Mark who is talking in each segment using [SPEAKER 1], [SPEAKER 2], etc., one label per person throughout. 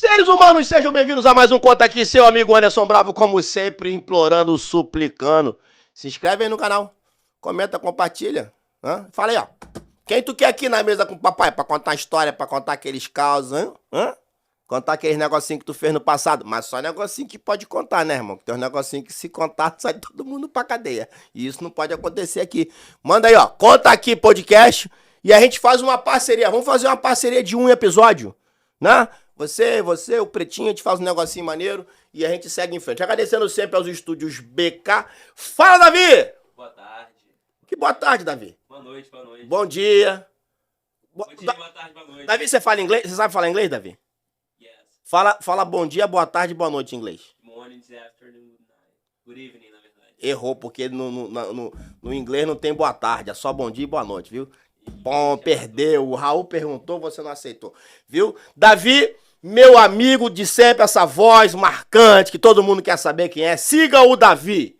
[SPEAKER 1] Seres humanos, sejam bem-vindos a mais um Conta Aqui, seu amigo Anderson Bravo, como sempre, implorando, suplicando. Se inscreve aí no canal, comenta, compartilha. Fala aí, ó. Quem tu quer aqui na mesa com o papai pra contar história, pra contar aqueles causos, Contar aqueles negocinhos que tu fez no passado. Mas só negocinho que pode contar, né, irmão? Tem uns negocinhos que se contar, sai todo mundo pra cadeia. E isso não pode acontecer aqui. Manda aí, ó. Conta Aqui Podcast. E a gente faz uma parceria. Vamos fazer uma parceria de um episódio, né? Você, o Pretinho, a gente faz um negocinho maneiro e a gente segue em frente. Agradecendo sempre aos estúdios BK. Fala, Davi!
[SPEAKER 2] Boa tarde.
[SPEAKER 1] Que boa tarde, Davi.
[SPEAKER 2] Boa noite, boa noite.
[SPEAKER 1] Bom dia.
[SPEAKER 2] Bom dia, boa tarde, boa noite.
[SPEAKER 1] Davi, você fala inglês? Você sabe falar inglês, Davi?
[SPEAKER 2] Yes.
[SPEAKER 1] Fala bom dia, boa tarde, boa noite em inglês.
[SPEAKER 2] Morning, afternoon, night. Good evening, na verdade.
[SPEAKER 1] Errou, porque no inglês não tem boa tarde, é só bom dia e boa noite, viu? Bom, perdeu. O Raul perguntou, você não aceitou, viu? Davi, meu amigo de sempre, essa voz marcante que todo mundo quer saber quem é. Siga o Davi.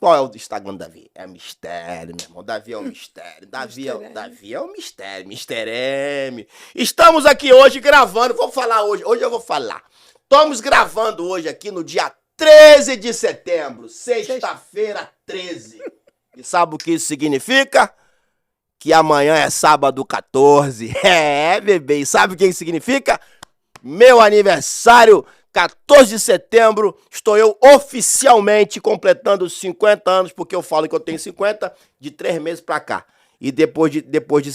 [SPEAKER 1] Qual é o Instagram do Davi? É mistério, meu irmão. Davi é um mistério. Davi é um mistério. Mister M. Estamos aqui hoje gravando. Vou falar hoje. Hoje eu vou falar. Estamos gravando hoje aqui no dia 13 de setembro. Sexta-feira 13. E sabe o que isso significa? Que amanhã é sábado 14. É, bebê. E sabe o que isso significa? Meu aniversário, 14 de setembro, estou eu oficialmente completando 50 anos, porque eu falo que eu tenho 50 de 3 meses pra cá. E depois de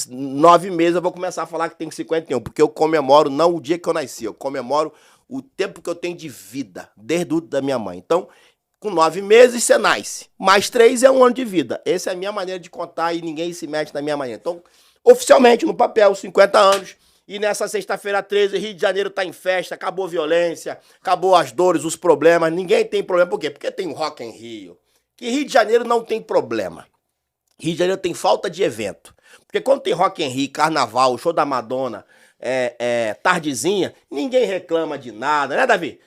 [SPEAKER 1] 9 meses eu vou começar a falar que tenho 51, porque eu comemoro não o dia que eu nasci, eu comemoro o tempo que eu tenho de vida, desde o da minha mãe. Então, com 9 meses você nasce, mais 3 é um ano de vida. Essa é a minha maneira de contar e ninguém se mete na minha maneira. Então, oficialmente, no papel, 50 anos. E nessa sexta-feira 13, Rio de Janeiro tá em festa, acabou a violência, acabou as dores, os problemas. Ninguém tem problema. Por quê? Porque tem o Rock in Rio. Que Rio de Janeiro não tem problema. Rio de Janeiro tem falta de evento. Porque quando tem Rock in Rio, Carnaval, show da Madonna, tardezinha, ninguém reclama de nada, né, Davi?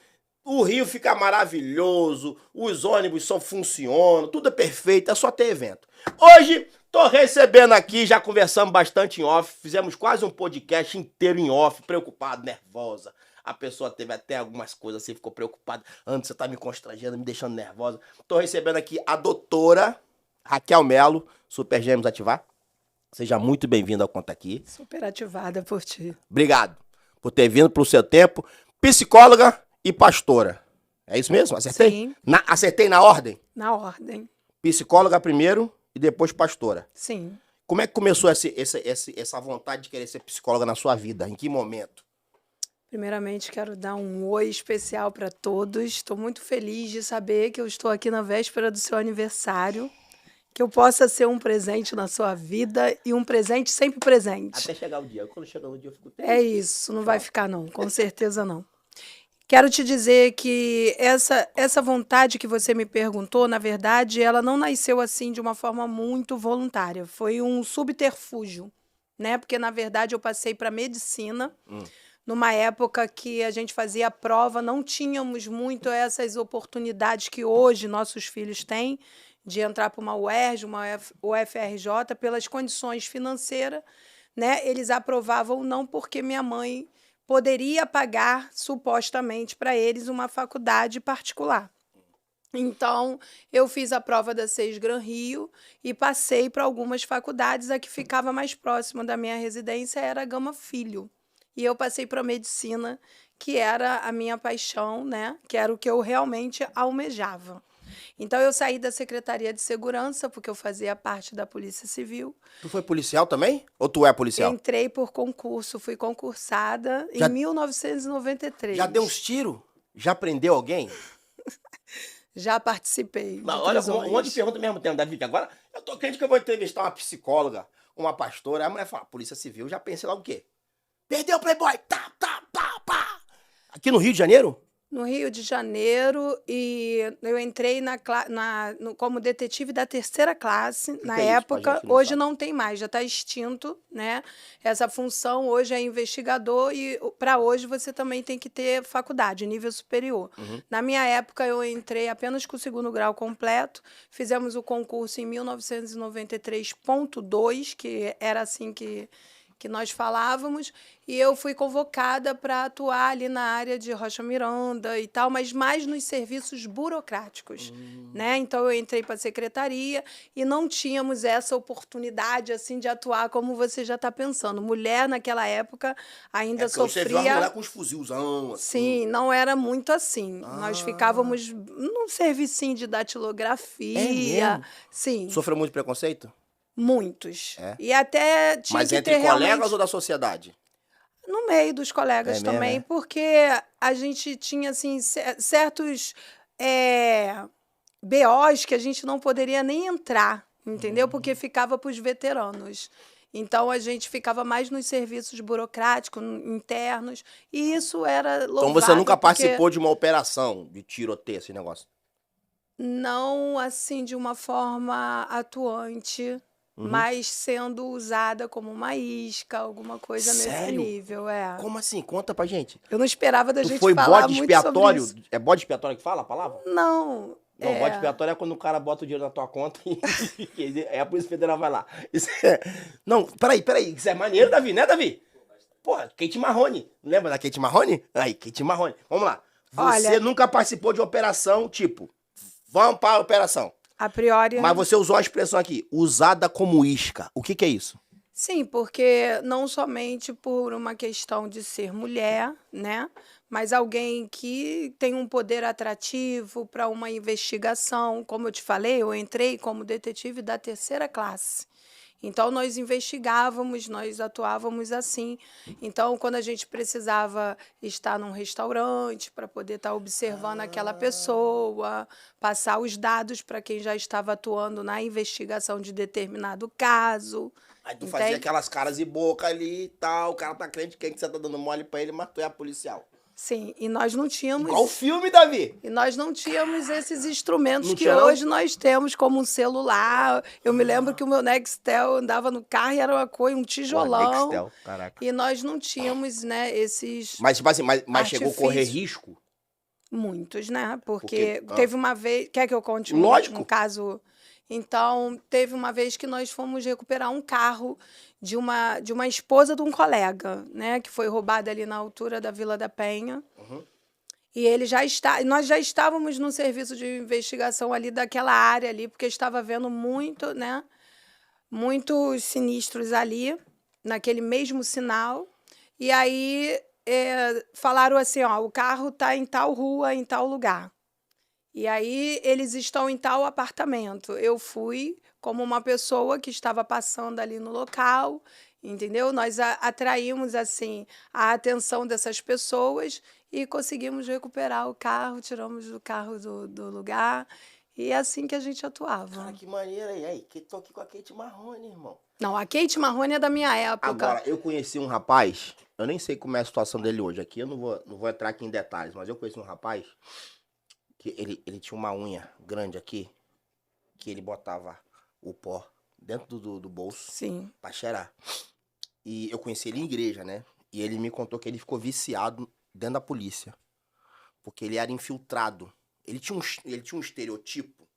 [SPEAKER 1] O Rio fica maravilhoso, os ônibus só funcionam, tudo é perfeito, é só ter evento. Hoje, tô recebendo aqui, já conversamos bastante em off, fizemos quase um podcast inteiro em off, preocupado, nervosa. A pessoa teve até algumas coisas assim, ficou preocupada. Antes você tá me constrangendo, me deixando nervosa. Tô recebendo aqui a doutora Raquel Melo, Super Gêmeos Ativar. Seja muito bem-vinda ao Conta Aqui.
[SPEAKER 3] Super ativada por ti.
[SPEAKER 1] Obrigado por ter vindo, pelo seu tempo. Psicóloga e pastora. É isso mesmo? Acertei?
[SPEAKER 3] Sim.
[SPEAKER 1] Acertei na ordem?
[SPEAKER 3] Na ordem.
[SPEAKER 1] Psicóloga primeiro e depois pastora.
[SPEAKER 3] Sim.
[SPEAKER 1] Como é que começou essa vontade de querer ser psicóloga na sua vida? Em que momento?
[SPEAKER 3] Primeiramente, quero dar um oi especial para todos. Estou muito feliz de saber que eu estou aqui na véspera do seu aniversário. Que eu possa ser um presente na sua vida e um presente sempre presente.
[SPEAKER 1] Até chegar o dia. Quando chegar o dia, eu fico triste.
[SPEAKER 3] É isso, não vai ficar não, com certeza não. Quero te dizer que essa vontade que você me perguntou, na verdade, ela não nasceu assim de uma forma muito voluntária. Foi um subterfúgio, né? Porque, na verdade, eu passei para medicina, numa época que a gente fazia a prova, não tínhamos muito essas oportunidades que hoje nossos filhos têm de entrar para uma UERJ, uma UFRJ, pelas condições financeiras, né? Eles aprovavam ou não porque minha mãe poderia pagar, supostamente, para eles uma faculdade particular. Então, eu fiz a prova da SES Gran Rio e passei para algumas faculdades. A que ficava mais próxima da minha residência era a Gama Filho. E eu passei para medicina, que era a minha paixão, né? Que era o que eu realmente almejava. Então, eu saí da Secretaria de Segurança, porque eu fazia parte da Polícia Civil.
[SPEAKER 1] Tu foi policial também? Ou tu é policial?
[SPEAKER 3] Entrei por concurso, fui concursada em 1993.
[SPEAKER 1] Já deu uns tiros? Já prendeu alguém?
[SPEAKER 3] Já participei.
[SPEAKER 1] Não, olha, um monte de pergunta ao mesmo tempo, Davi, que agora eu tô crente que eu vou entrevistar uma psicóloga, uma pastora, aí a mulher fala, Polícia Civil, já pensei logo o quê? Perdeu o Playboy! Tá, pá! Aqui no Rio de Janeiro?
[SPEAKER 3] No Rio de Janeiro, e eu entrei como detetive da 3ª classe, na época. Hoje não tem mais, já está extinto, né? Essa função hoje é investigador e para hoje você também tem que ter faculdade, nível superior. Na minha época, eu entrei apenas com o 2º grau completo, fizemos o concurso em 1993.2, que era assim que que nós falávamos, e eu fui convocada para atuar ali na área de Rocha Miranda e tal, mas mais nos serviços burocráticos, né? Então eu entrei para a secretaria e não tínhamos essa oportunidade assim de atuar como você já está pensando. Mulher naquela época ainda
[SPEAKER 1] Porque você viu a
[SPEAKER 3] sofria.
[SPEAKER 1] mulher com os fuzilzão, assim.
[SPEAKER 3] Sim, não era muito assim. Nós ficávamos num servicinho de datilografia.
[SPEAKER 1] mesmo?
[SPEAKER 3] Sim,
[SPEAKER 1] Sofreu muito preconceito?
[SPEAKER 3] muitos.
[SPEAKER 1] É?
[SPEAKER 3] E até tinha
[SPEAKER 1] Mas
[SPEAKER 3] que
[SPEAKER 1] entre
[SPEAKER 3] ter
[SPEAKER 1] colegas
[SPEAKER 3] realmente
[SPEAKER 1] ou da sociedade?
[SPEAKER 3] no meio dos colegas
[SPEAKER 1] É mesmo,
[SPEAKER 3] também,
[SPEAKER 1] é?
[SPEAKER 3] porque a gente tinha assim certos BOs que a gente não poderia nem entrar, entendeu? Porque ficava para os veteranos. Então a gente ficava mais nos serviços burocráticos, internos, e isso era louvável.
[SPEAKER 1] Então você nunca
[SPEAKER 3] porque
[SPEAKER 1] participou de uma operação de tiroteio, esse negócio?
[SPEAKER 3] não assim de uma forma atuante, mas sendo usada como uma isca, alguma coisa nesse
[SPEAKER 1] Sério?
[SPEAKER 3] nível, é.
[SPEAKER 1] Como assim? Conta pra gente.
[SPEAKER 3] Eu não esperava da
[SPEAKER 1] Tu
[SPEAKER 3] gente
[SPEAKER 1] foi
[SPEAKER 3] falar
[SPEAKER 1] bode
[SPEAKER 3] muito sobre
[SPEAKER 1] expiatório?
[SPEAKER 3] isso.
[SPEAKER 1] É bode expiatório que fala a palavra?
[SPEAKER 3] Não,
[SPEAKER 1] Não, bode expiatório é quando o cara bota o dinheiro na tua conta e quer dizer, a Polícia Federal vai lá. Isso é... Não, peraí. Isso é maneiro, Davi, né, Davi? Pô, Kate Marrone. Lembra da Kate Marrone? Aí, Kate Marrone. Vamos lá. Você
[SPEAKER 3] Olha-
[SPEAKER 1] nunca participou de operação, tipo, vamos para a operação.
[SPEAKER 3] a priori...
[SPEAKER 1] Mas você usou a expressão aqui, usada como isca. O que que é isso?
[SPEAKER 3] Sim, porque não somente por uma questão de ser mulher, né? Mas alguém que tem um poder atrativo para uma investigação. Como eu te falei, eu entrei como detetive da 3ª classe. Então, nós investigávamos, nós atuávamos assim. Então, quando a gente precisava estar num restaurante para poder estar observando aquela pessoa, passar os dados para quem já estava atuando na investigação de determinado caso.
[SPEAKER 1] Aí tu fazia
[SPEAKER 3] Entende?
[SPEAKER 1] aquelas caras e boca ali e tal, o cara tá crente que você tá dando mole pra ele, mas tu é a policial.
[SPEAKER 3] Sim, e nós não tínhamos...
[SPEAKER 1] Igual o filme, Davi.
[SPEAKER 3] E nós não tínhamos esses instrumentos
[SPEAKER 1] Não
[SPEAKER 3] que
[SPEAKER 1] tinha, não?
[SPEAKER 3] hoje nós temos, como um celular. Eu me lembro que o meu Nextel andava no carro e era uma coisa, um tijolão.
[SPEAKER 1] Nextel, caraca.
[SPEAKER 3] E nós não tínhamos, né, esses
[SPEAKER 1] Mas, tipo assim, mas chegou a correr
[SPEAKER 3] artifícios.
[SPEAKER 1] risco?
[SPEAKER 3] Muitos, né? Porque
[SPEAKER 1] Porque-
[SPEAKER 3] teve uma vez... Quer que eu conte
[SPEAKER 1] Lógico.
[SPEAKER 3] um caso? Então, teve uma vez que nós fomos recuperar um carro de uma esposa de um colega, né? Que foi roubado ali na altura da Vila da Penha.
[SPEAKER 1] Uhum.
[SPEAKER 3] E nós já estávamos no serviço de investigação ali daquela área ali, porque estava havendo muito, né, muitos sinistros ali, naquele mesmo sinal. E aí falaram assim, ó, o carro está em tal rua, em tal lugar. E aí eles estão em tal apartamento. Eu fui como uma pessoa que estava passando ali no local, entendeu? Nós atraímos assim a atenção dessas pessoas e conseguimos recuperar o carro, tiramos do carro do lugar. E é assim que a gente atuava.
[SPEAKER 1] Cara, que maneiro aí. Que tô aqui com a Kate Marrone, irmão.
[SPEAKER 3] Não, a Kate Marrone é da minha época.
[SPEAKER 1] Agora, eu conheci um rapaz, eu nem sei como é a situação dele hoje aqui, eu não vou entrar aqui em detalhes, mas eu conheci um rapaz que ele tinha uma unha grande aqui, que ele botava o pó dentro do bolso
[SPEAKER 3] Sim.
[SPEAKER 1] pra cheirar. E eu conheci ele em igreja, né? E ele me contou que ele ficou viciado dentro da polícia. Porque ele era infiltrado. Ele tinha um estereotipo,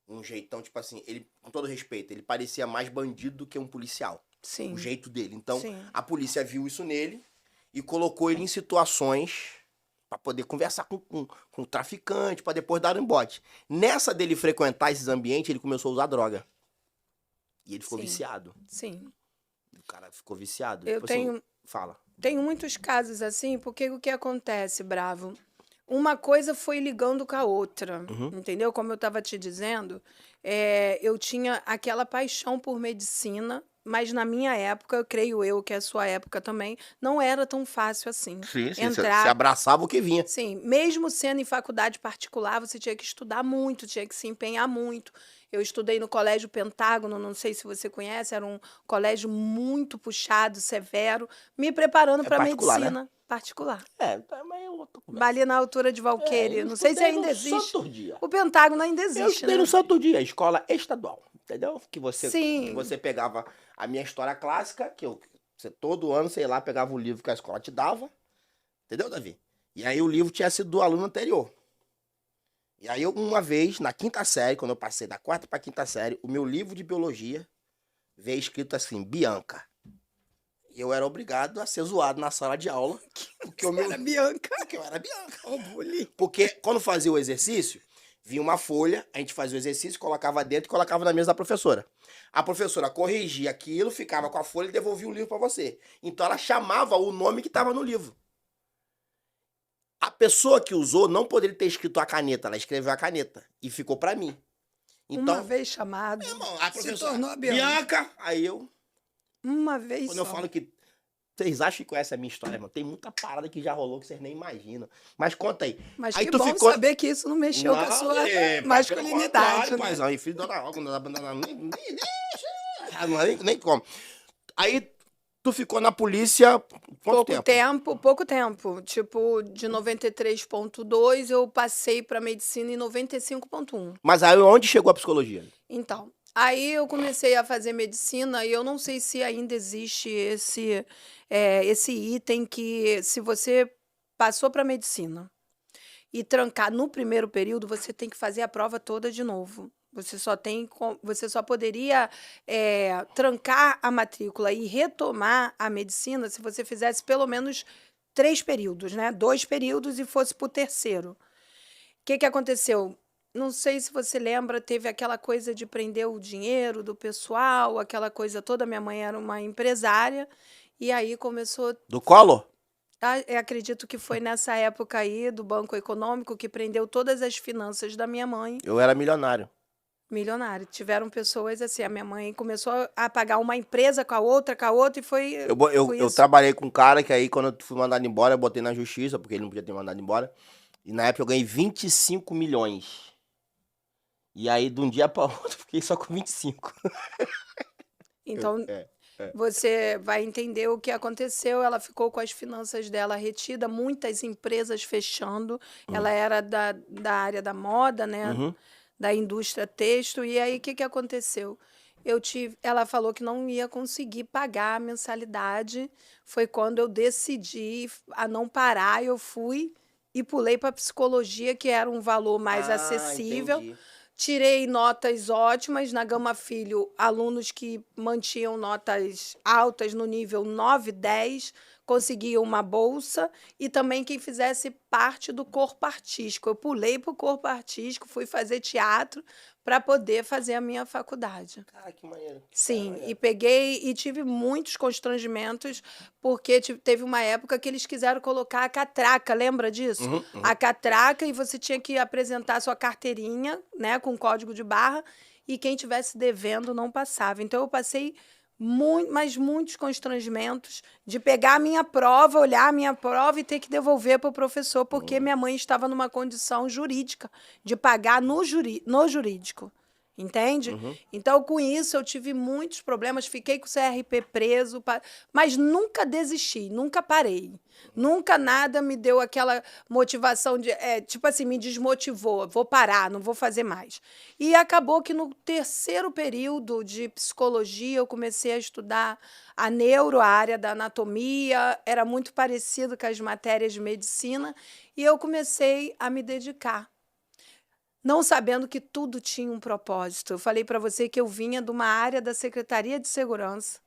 [SPEAKER 1] um jeitão, tipo assim, ele, com todo respeito, ele parecia mais bandido do que um policial.
[SPEAKER 3] Sim.
[SPEAKER 1] O jeito dele. Então,
[SPEAKER 3] Sim.
[SPEAKER 1] a polícia viu isso nele e colocou ele em situações pra poder conversar com o traficante, pra depois dar um bote. Nessa dele frequentar esses ambientes, ele começou a usar droga. E ele ficou
[SPEAKER 3] Sim.
[SPEAKER 1] viciado.
[SPEAKER 3] Sim.
[SPEAKER 1] O cara ficou viciado.
[SPEAKER 3] Eu
[SPEAKER 1] Tipo assim,
[SPEAKER 3] tenho...
[SPEAKER 1] fala.
[SPEAKER 3] Tenho muitos casos assim, porque o que acontece, Bravo? Uma coisa foi ligando com a outra, entendeu? Como eu estava te dizendo, eu tinha aquela paixão por medicina, mas na minha época, eu creio eu que é a sua época também, não era tão fácil assim.
[SPEAKER 1] Sim, sim.
[SPEAKER 3] Entrar...
[SPEAKER 1] Você abraçava o que vinha.
[SPEAKER 3] Sim, mesmo sendo em faculdade particular, você tinha que estudar muito, tinha que se empenhar muito. Eu estudei no Colégio Pentágono, não sei se você conhece, era um colégio muito puxado, severo, me preparando para
[SPEAKER 1] particular,
[SPEAKER 3] medicina
[SPEAKER 1] né?
[SPEAKER 3] particular.
[SPEAKER 1] Mas é outra conversa.
[SPEAKER 3] Ali na altura de Valqueire,
[SPEAKER 1] eu
[SPEAKER 3] não sei se
[SPEAKER 1] estudei
[SPEAKER 3] ainda
[SPEAKER 1] no
[SPEAKER 3] existe.
[SPEAKER 1] Santo Dia.
[SPEAKER 3] O Pentágono ainda
[SPEAKER 1] Eu
[SPEAKER 3] existe,
[SPEAKER 1] estudei
[SPEAKER 3] né?
[SPEAKER 1] no Santo Dia, escola estadual, entendeu? Que você
[SPEAKER 3] Sim.
[SPEAKER 1] pegava a minha história clássica, você todo ano, sei lá, pegava o livro que a escola te dava, entendeu, Davi? E aí o livro tinha sido do aluno anterior. E aí uma vez, na 5ª série, quando eu passei da 4ª pra 5ª série, o meu livro de biologia veio escrito assim, Bianca. eu era obrigado a ser zoado na sala de aula. Porque o meu...
[SPEAKER 3] Era Bianca.
[SPEAKER 1] Porque eu era Bianca.
[SPEAKER 3] Ó, o bullying.
[SPEAKER 1] Porque quando fazia o exercício, vinha uma folha, a gente fazia o exercício, colocava dentro e colocava na mesa da professora. A professora corrigia aquilo, ficava com a folha e devolvia o livro para você. Então ela chamava o nome que estava no livro. A pessoa que usou não poderia ter escrito a caneta, ela escreveu a caneta e ficou para mim. Então,
[SPEAKER 3] Uma vez chamado,
[SPEAKER 1] meu irmão, a
[SPEAKER 3] se
[SPEAKER 1] professora,
[SPEAKER 3] tornou a Bianca.
[SPEAKER 1] Bianca, aí eu,
[SPEAKER 3] Uma vez
[SPEAKER 1] quando
[SPEAKER 3] só.
[SPEAKER 1] eu falo que vocês acham que conhecem a minha história, mano, tem muita parada que já rolou que vocês nem imaginam. Mas conta aí.
[SPEAKER 3] Mas
[SPEAKER 1] aí
[SPEAKER 3] que
[SPEAKER 1] tu
[SPEAKER 3] bom
[SPEAKER 1] ficou...
[SPEAKER 3] saber que isso não mexeu com a sua masculinidade. Né?
[SPEAKER 1] Paizão, e filho nem como. Aí tu ficou na polícia quanto tempo?
[SPEAKER 3] Pouco tempo. Tipo, de 93,2 eu passei para medicina em 95,1.
[SPEAKER 1] Mas aí onde chegou a psicologia?
[SPEAKER 3] Então, aí eu comecei a fazer medicina e eu não sei se ainda existe esse item que, se você passou para medicina e trancar no primeiro período, você tem que fazer a prova toda de novo. Você só poderia trancar a matrícula e retomar a medicina se você fizesse pelo menos 3 períodos, né? 2 períodos e fosse para o terceiro. O que aconteceu? Não sei se você lembra, teve aquela coisa de prender o dinheiro do pessoal, aquela coisa toda. Minha mãe era uma empresária e aí começou...
[SPEAKER 1] Do Collor?
[SPEAKER 3] Eu acredito que foi nessa época aí do Banco Econômico que prendeu todas as finanças da minha mãe.
[SPEAKER 1] Eu era milionário.
[SPEAKER 3] Milionário. Tiveram pessoas assim, a minha mãe começou a pagar uma empresa com a outra e foi...
[SPEAKER 1] Eu trabalhei com um cara que aí quando eu fui mandado embora, eu botei na justiça, porque ele não podia ter mandado embora. E na época eu ganhei 25 milhões. E aí, de um dia para outro, fiquei só com 25.
[SPEAKER 3] Então, você vai entender o que aconteceu. Ela ficou com as finanças dela retidas, muitas empresas fechando. Ela era da área da moda, né?
[SPEAKER 1] Uhum.
[SPEAKER 3] Da indústria têxtil. E aí, o que aconteceu? Ela falou que não ia conseguir pagar a mensalidade. Foi quando eu decidi a não parar. Eu fui e pulei para psicologia, que era um valor mais acessível.
[SPEAKER 1] Entendi.
[SPEAKER 3] Tirei notas ótimas na Gama Filho, alunos que mantinham notas altas no nível 9, 10, conseguiam uma bolsa, e também quem fizesse parte do corpo artístico. Eu pulei para o corpo artístico, fui fazer teatro para poder fazer a minha faculdade.
[SPEAKER 1] Cara, que maneiro.
[SPEAKER 3] Sim,
[SPEAKER 1] Cara,
[SPEAKER 3] e peguei e tive muitos constrangimentos, porque teve uma época que eles quiseram colocar a catraca, lembra disso?
[SPEAKER 1] Uhum.
[SPEAKER 3] A catraca, e você tinha que apresentar sua carteirinha, né, com código de barra, e quem tivesse devendo não passava. Então eu passei muitos constrangimentos de pegar a minha prova, olhar a minha prova e ter que devolver para o professor, porque minha mãe estava numa condição jurídica de pagar no jurídico. Entende? Então, com isso, eu tive muitos problemas, fiquei com o CRP preso, mas nunca desisti, nunca parei. Nunca nada me deu aquela motivação de, tipo assim, me desmotivou, vou parar, não vou fazer mais. E acabou que no terceiro período de psicologia, eu comecei a estudar a neuro, a área da anatomia, era muito parecido com as matérias de medicina, e eu comecei a me dedicar. Não sabendo que tudo tinha um propósito. Eu falei para você que eu vinha de uma área da Secretaria de Segurança.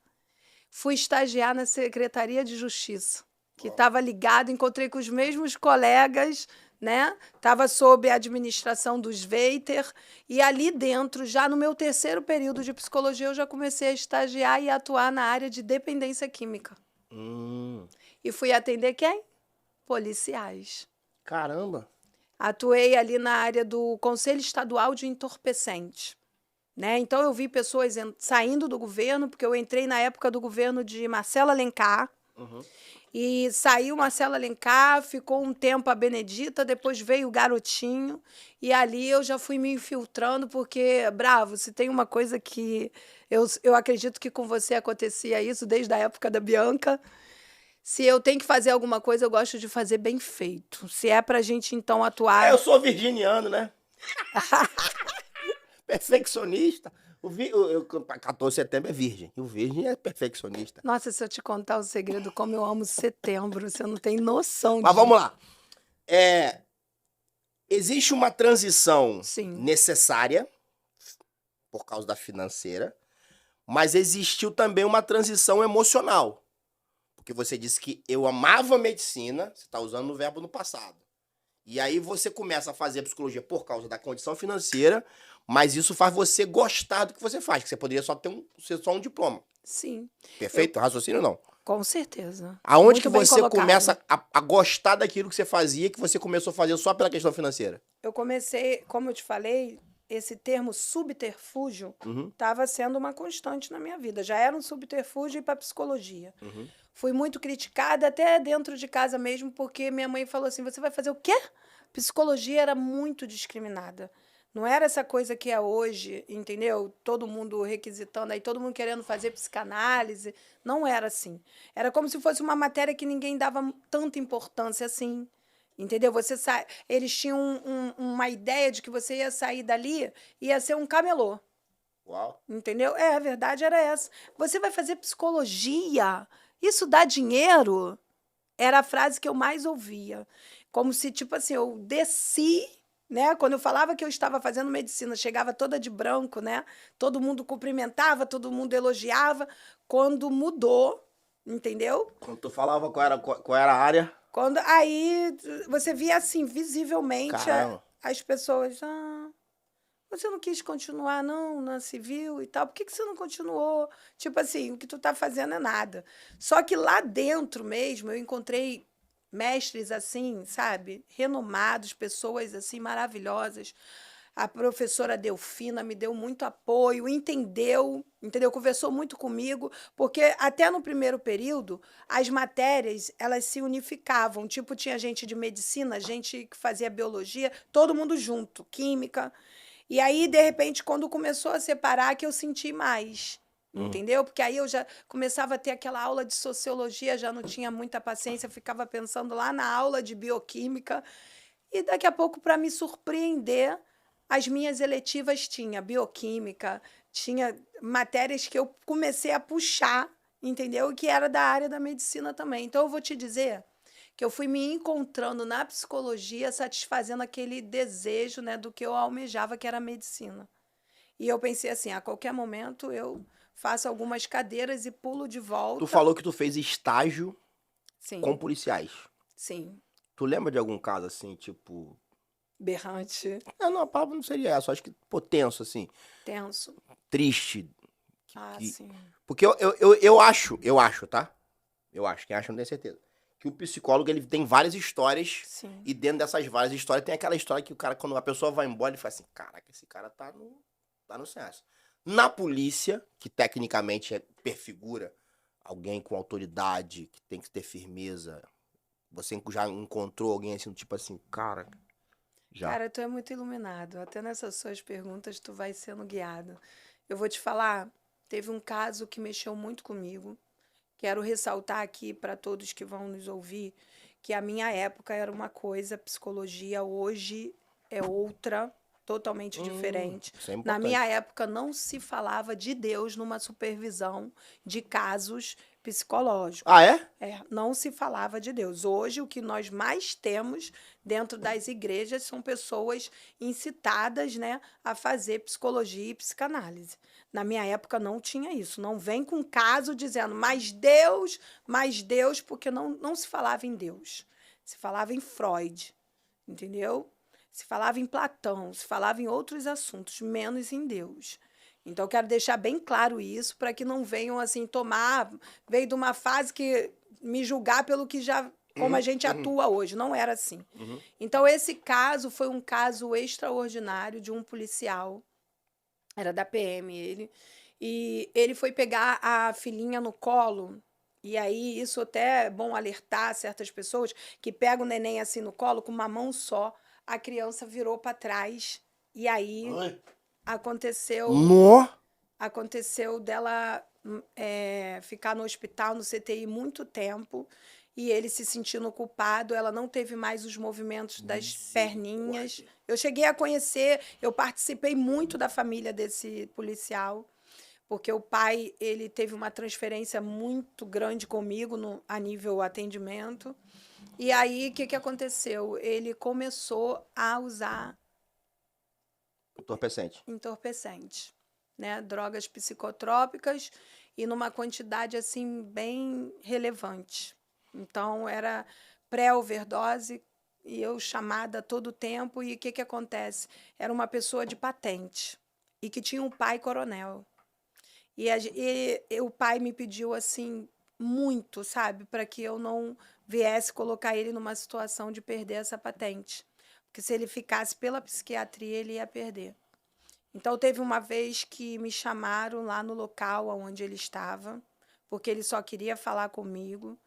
[SPEAKER 3] Fui estagiar na Secretaria de Justiça, que estava ligado, encontrei com os mesmos colegas, né? Estava sob a administração do Sveiter, e ali dentro, já no meu terceiro período de psicologia, eu já comecei a estagiar e atuar na área de dependência química. E fui atender quem? Policiais.
[SPEAKER 1] Caramba.
[SPEAKER 3] Atuei ali na área do Conselho Estadual de Entorpecentes. Né? Então, eu vi pessoas saindo do governo, porque eu entrei na época do governo de Marcelo Alencar. E saiu Marcelo Alencar, ficou um tempo a Benedita, depois veio o Garotinho. E ali eu já fui me infiltrando, porque, bravo, se tem uma coisa que... Eu acredito que com você acontecia isso desde a época da Bianca. Se eu tenho que fazer alguma coisa, eu gosto de fazer bem feito. Se é pra gente, então, atuar...
[SPEAKER 1] Eu sou virginiano, né? Perfeccionista. 14 de setembro é virgem. E o virgem é perfeccionista.
[SPEAKER 3] Nossa, se eu te contar o segredo, como eu amo setembro, você não tem noção disso.
[SPEAKER 1] Mas vamos lá. Existe uma transição
[SPEAKER 3] Sim.
[SPEAKER 1] necessária, por causa da financeira, mas existiu também uma transição emocional. Porque você disse que eu amava medicina, você tá usando o verbo no passado. E aí você começa a fazer psicologia por causa da condição financeira, mas isso faz você gostar do que você faz, que você poderia ser só um diploma.
[SPEAKER 3] Sim,
[SPEAKER 1] Perfeito? Raciocínio não.
[SPEAKER 3] com certeza.
[SPEAKER 1] Aonde
[SPEAKER 3] Muito
[SPEAKER 1] que
[SPEAKER 3] bem
[SPEAKER 1] você
[SPEAKER 3] colocado.
[SPEAKER 1] começa a gostar daquilo que você fazia, que você começou a fazer só pela questão financeira?
[SPEAKER 3] Eu comecei, como eu te falei, esse termo subterfúgio
[SPEAKER 1] Uhum,
[SPEAKER 3] estava sendo uma constante na minha vida. Já era um subterfúgio ir para psicologia.
[SPEAKER 1] uhum.
[SPEAKER 3] Fui muito criticada até dentro de casa mesmo, porque minha mãe falou assim: você vai fazer o quê? Psicologia era muito discriminada. Não era essa coisa que é hoje, entendeu? Todo mundo requisitando aí, todo mundo querendo fazer psicanálise. Não era assim. Era como se fosse uma matéria que ninguém dava tanta importância assim. Entendeu? Eles tinham uma ideia de que você ia sair dali e ia ser um camelô.
[SPEAKER 1] Uau.
[SPEAKER 3] Entendeu? A verdade era essa. Você vai fazer psicologia? Isso dá dinheiro? Era a frase que eu mais ouvia. Como se, tipo assim, eu desci, né? Quando eu falava que eu estava fazendo medicina, chegava toda de branco, né? Todo mundo cumprimentava, todo mundo elogiava. Quando mudou, entendeu?
[SPEAKER 1] Quando tu falava qual era a área,
[SPEAKER 3] Quando aí você via assim, visivelmente,
[SPEAKER 1] caramba.
[SPEAKER 3] as pessoas. Você não quis continuar, não, na civil e tal? Por que você não continuou? Tipo assim, o que tu tá fazendo é nada. Só que lá dentro mesmo, eu encontrei mestres assim, sabe? Renomados, pessoas assim maravilhosas. A professora Delfina me deu muito apoio, entendeu? Conversou muito comigo, porque até no primeiro período, as matérias, elas se unificavam. Tipo, tinha gente de medicina, gente que fazia biologia, todo mundo junto, química. E aí, de repente, quando começou a separar, que eu senti mais. Entendeu? Porque aí eu já começava a ter aquela aula de sociologia, já não tinha muita paciência, ficava pensando lá na aula de bioquímica. E daqui a pouco, para me surpreender, as minhas eletivas tinha bioquímica, tinha matérias que eu comecei a puxar, entendeu? Que era da área da medicina também. Então, eu vou te dizer que eu fui me encontrando na psicologia, satisfazendo aquele desejo, né, do que eu almejava, que era a medicina. E eu pensei assim, a qualquer momento eu faço algumas cadeiras e pulo de
[SPEAKER 1] Tu
[SPEAKER 3] volta.
[SPEAKER 1] falou que tu fez estágio
[SPEAKER 3] Sim,
[SPEAKER 1] com policiais.
[SPEAKER 3] sim.
[SPEAKER 1] Tu lembra de algum caso assim, tipo...
[SPEAKER 3] Berrante,
[SPEAKER 1] Não, a palavra não seria essa. Acho que, pô, tenso, assim.
[SPEAKER 3] tenso.
[SPEAKER 1] Triste. que-
[SPEAKER 3] Sim.
[SPEAKER 1] Porque eu acho, tá? Eu acho, quem acha não tem certeza. Que o psicólogo, ele tem várias histórias.
[SPEAKER 3] Sim.
[SPEAKER 1] E dentro dessas várias histórias, tem aquela história que o cara, quando a pessoa vai embora, ele fala assim, caraca, esse cara tá no senso. Na polícia, que tecnicamente perfigura alguém com autoridade, que tem que ter firmeza. Você já encontrou alguém assim, tipo assim, cara, já.
[SPEAKER 3] Cara, tu é muito iluminado. Até nessas suas perguntas tu vai sendo guiado. Eu vou te falar, teve um caso que mexeu muito comigo. Quero ressaltar aqui para todos que vão nos ouvir que a minha época era uma coisa, psicologia hoje é outra, totalmente diferente.
[SPEAKER 1] Isso é
[SPEAKER 3] Na
[SPEAKER 1] importante.
[SPEAKER 3] minha época não se falava de Deus numa supervisão de casos psicológicos.
[SPEAKER 1] Ah, é?
[SPEAKER 3] Não se falava de Deus. Hoje, o que nós mais temos dentro das igrejas são pessoas incitadas, né, a fazer psicologia e psicanálise. Na minha época não tinha isso. Não vem com caso dizendo mais Deus, porque não se falava em Deus. Se falava em Freud, entendeu? Se falava em Platão, se falava em outros assuntos, menos em Deus. Então, eu quero deixar bem claro isso, para que não venham assim veio de uma fase que me julgar pelo que já, como a gente atua hoje. Não era assim. Então, esse caso foi um caso extraordinário de um policial, era da PM ele, e ele foi pegar a filhinha no colo. E aí, isso até é bom alertar certas pessoas que pegam o neném assim no colo com uma mão só, a criança virou para trás, e aí aconteceu
[SPEAKER 1] Nó!
[SPEAKER 3] aconteceu dela ficar no hospital, no CTI, muito tempo, e ele se sentindo culpado, ela não teve mais os movimentos das perninhas. Eu cheguei a conhecer, eu participei muito da família desse policial, porque o pai, ele teve uma transferência muito grande comigo a nível atendimento. E aí, o que aconteceu? Ele começou a usar
[SPEAKER 1] Entorpecente.
[SPEAKER 3] entorpecente, né? Drogas psicotrópicas. e numa quantidade assim bem relevante. Então era pré-overdose e eu chamada a todo tempo. E o que acontece? Era uma pessoa de patente e que tinha um pai coronel. E o pai me pediu assim muito, sabe, para que eu não viesse colocar ele numa situação de perder essa patente. Porque se ele ficasse pela psiquiatria, ele ia perder. Então, teve uma vez que me chamaram lá no local onde ele estava, porque ele só queria falar comigo.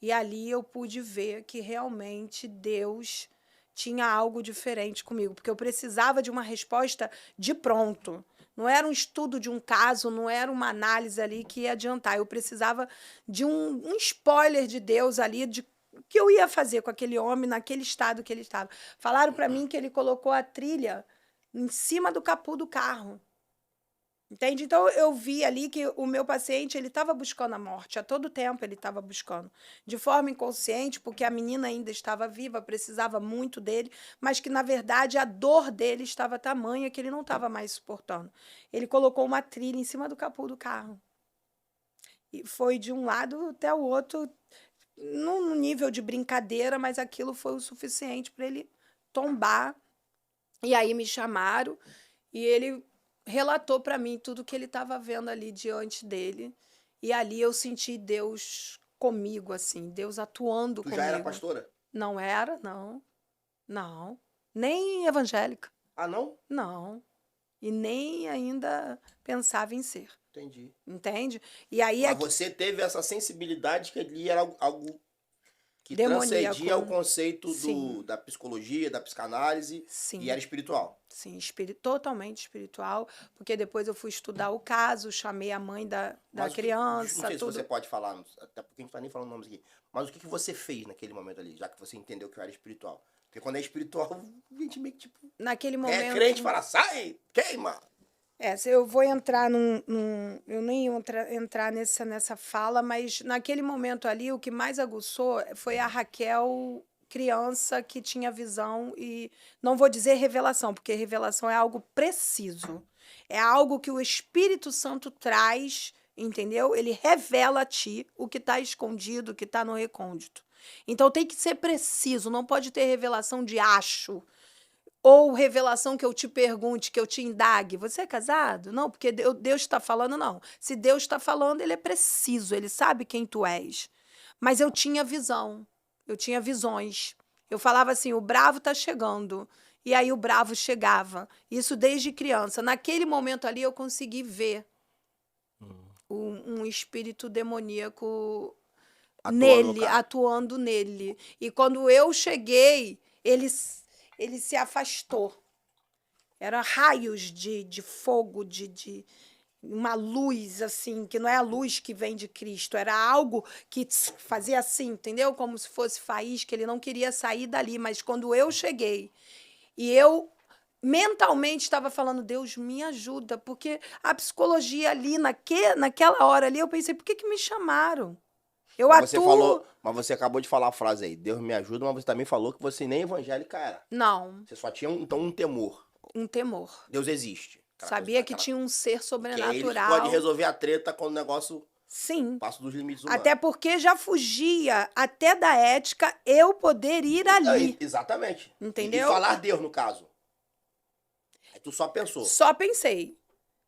[SPEAKER 3] E ali eu pude ver que realmente Deus tinha algo diferente comigo, porque eu precisava de uma resposta de pronto. Não era um estudo de um caso, não era uma análise ali que ia adiantar. Eu precisava de um spoiler de Deus ali, de o que eu ia fazer com aquele homem naquele estado que ele estava. Falaram para mim que ele colocou a trilha em cima do capô do carro. Entende? Então eu vi ali que o meu paciente ele estava buscando a morte, a todo tempo ele estava buscando, de forma inconsciente, porque a menina ainda estava viva, precisava muito dele, mas que na verdade a dor dele estava tamanha que ele não estava mais suportando. Ele colocou uma trilha em cima do capô do carro. E foi de um lado até o outro, num nível de brincadeira, mas aquilo foi o suficiente para ele tombar. E aí me chamaram e ele relatou para mim tudo que ele estava vendo ali diante dele. E ali eu senti Deus comigo, assim, Deus atuando
[SPEAKER 1] Tu
[SPEAKER 3] comigo.
[SPEAKER 1] já era pastora?
[SPEAKER 3] Não era, não. Não. Nem evangélica.
[SPEAKER 1] Ah, não?
[SPEAKER 3] Não. E nem ainda pensava em ser.
[SPEAKER 1] Entendi.
[SPEAKER 3] Entende? E aí
[SPEAKER 1] Mas
[SPEAKER 3] aqui,
[SPEAKER 1] você teve essa sensibilidade que ali era algo que
[SPEAKER 3] demoníaco.
[SPEAKER 1] transcendia o conceito
[SPEAKER 3] Sim.
[SPEAKER 1] da psicologia, da psicanálise
[SPEAKER 3] Sim.
[SPEAKER 1] e era espiritual.
[SPEAKER 3] Sim, totalmente espiritual, porque depois eu fui estudar o caso, chamei a mãe da
[SPEAKER 1] Mas o que-
[SPEAKER 3] criança,
[SPEAKER 1] não sei
[SPEAKER 3] tudo.
[SPEAKER 1] se você pode falar, até porque a gente não tá nem falando nomes aqui. Mas o que você fez naquele momento ali, já que você entendeu que eu era espiritual? Porque quando é espiritual, a gente meio que tipo.
[SPEAKER 3] Naquele
[SPEAKER 1] É
[SPEAKER 3] momento.
[SPEAKER 1] crente, fala, sai, queima.
[SPEAKER 3] Se eu vou entrar eu nem ia entrar nessa fala, mas naquele momento ali, o que mais aguçou foi a Raquel, criança, que tinha visão, e não vou dizer revelação, porque revelação é algo preciso. É algo que o Espírito Santo traz, entendeu? Ele revela a ti o que está escondido, o que está no recôndito. Então tem que ser preciso, não pode ter revelação de acho. Ou revelação que eu te pergunte, que eu te indague. Você é casado? Não, porque Deus está falando, não. Se Deus está falando, ele é preciso, ele sabe quem tu és. Mas eu tinha visão, eu tinha visões. Eu falava assim: o bravo está chegando. E aí o bravo chegava. Isso desde criança. Naquele momento ali eu consegui ver um espírito demoníaco atuando nele. E quando eu cheguei, ele se afastou. Era raios de fogo, de uma luz, assim, que não é a luz que vem de Cristo, era algo que fazia assim, entendeu? Como se fosse faísca, ele não queria sair dali. Mas quando eu cheguei e eu mentalmente estava falando, Deus me ajuda, porque a psicologia ali, naquela hora ali, eu pensei, por que me chamaram? Eu atuo...
[SPEAKER 1] Mas você acabou de falar a frase aí, Deus me ajuda, mas você também falou que você nem evangélica era.
[SPEAKER 3] Não.
[SPEAKER 1] Você só tinha, então, um temor.
[SPEAKER 3] Um temor.
[SPEAKER 1] Deus existe.
[SPEAKER 3] Sabia que tinha um ser sobrenatural.
[SPEAKER 1] Que é ele que pode resolver a treta quando o negócio passa dos limites humanos.
[SPEAKER 3] Até porque já fugia até da ética eu poder ir ali.
[SPEAKER 1] Exatamente.
[SPEAKER 3] Entendeu?
[SPEAKER 1] E falar Deus, no caso. Aí tu só pensou.
[SPEAKER 3] Só pensei.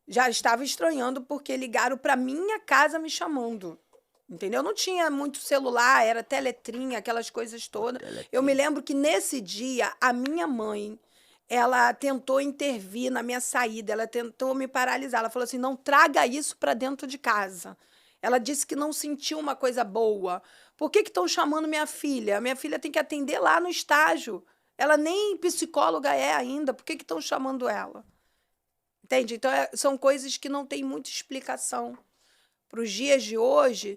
[SPEAKER 3] Já estava estranhando porque ligaram para minha casa me chamando. Entendeu? Não tinha muito celular, era teletrinha, aquelas coisas todas. Eu me lembro que nesse dia a minha mãe, ela tentou intervir na minha saída, ela tentou me paralisar. Ela falou assim: não traga isso para dentro de casa. Ela disse que não sentiu uma coisa boa. Por que estão chamando minha filha? Minha filha tem que atender lá no estágio. Ela nem psicóloga é ainda. Por que estão chamando ela? Entende? Então, são coisas que não tem muita explicação. Para os dias de hoje,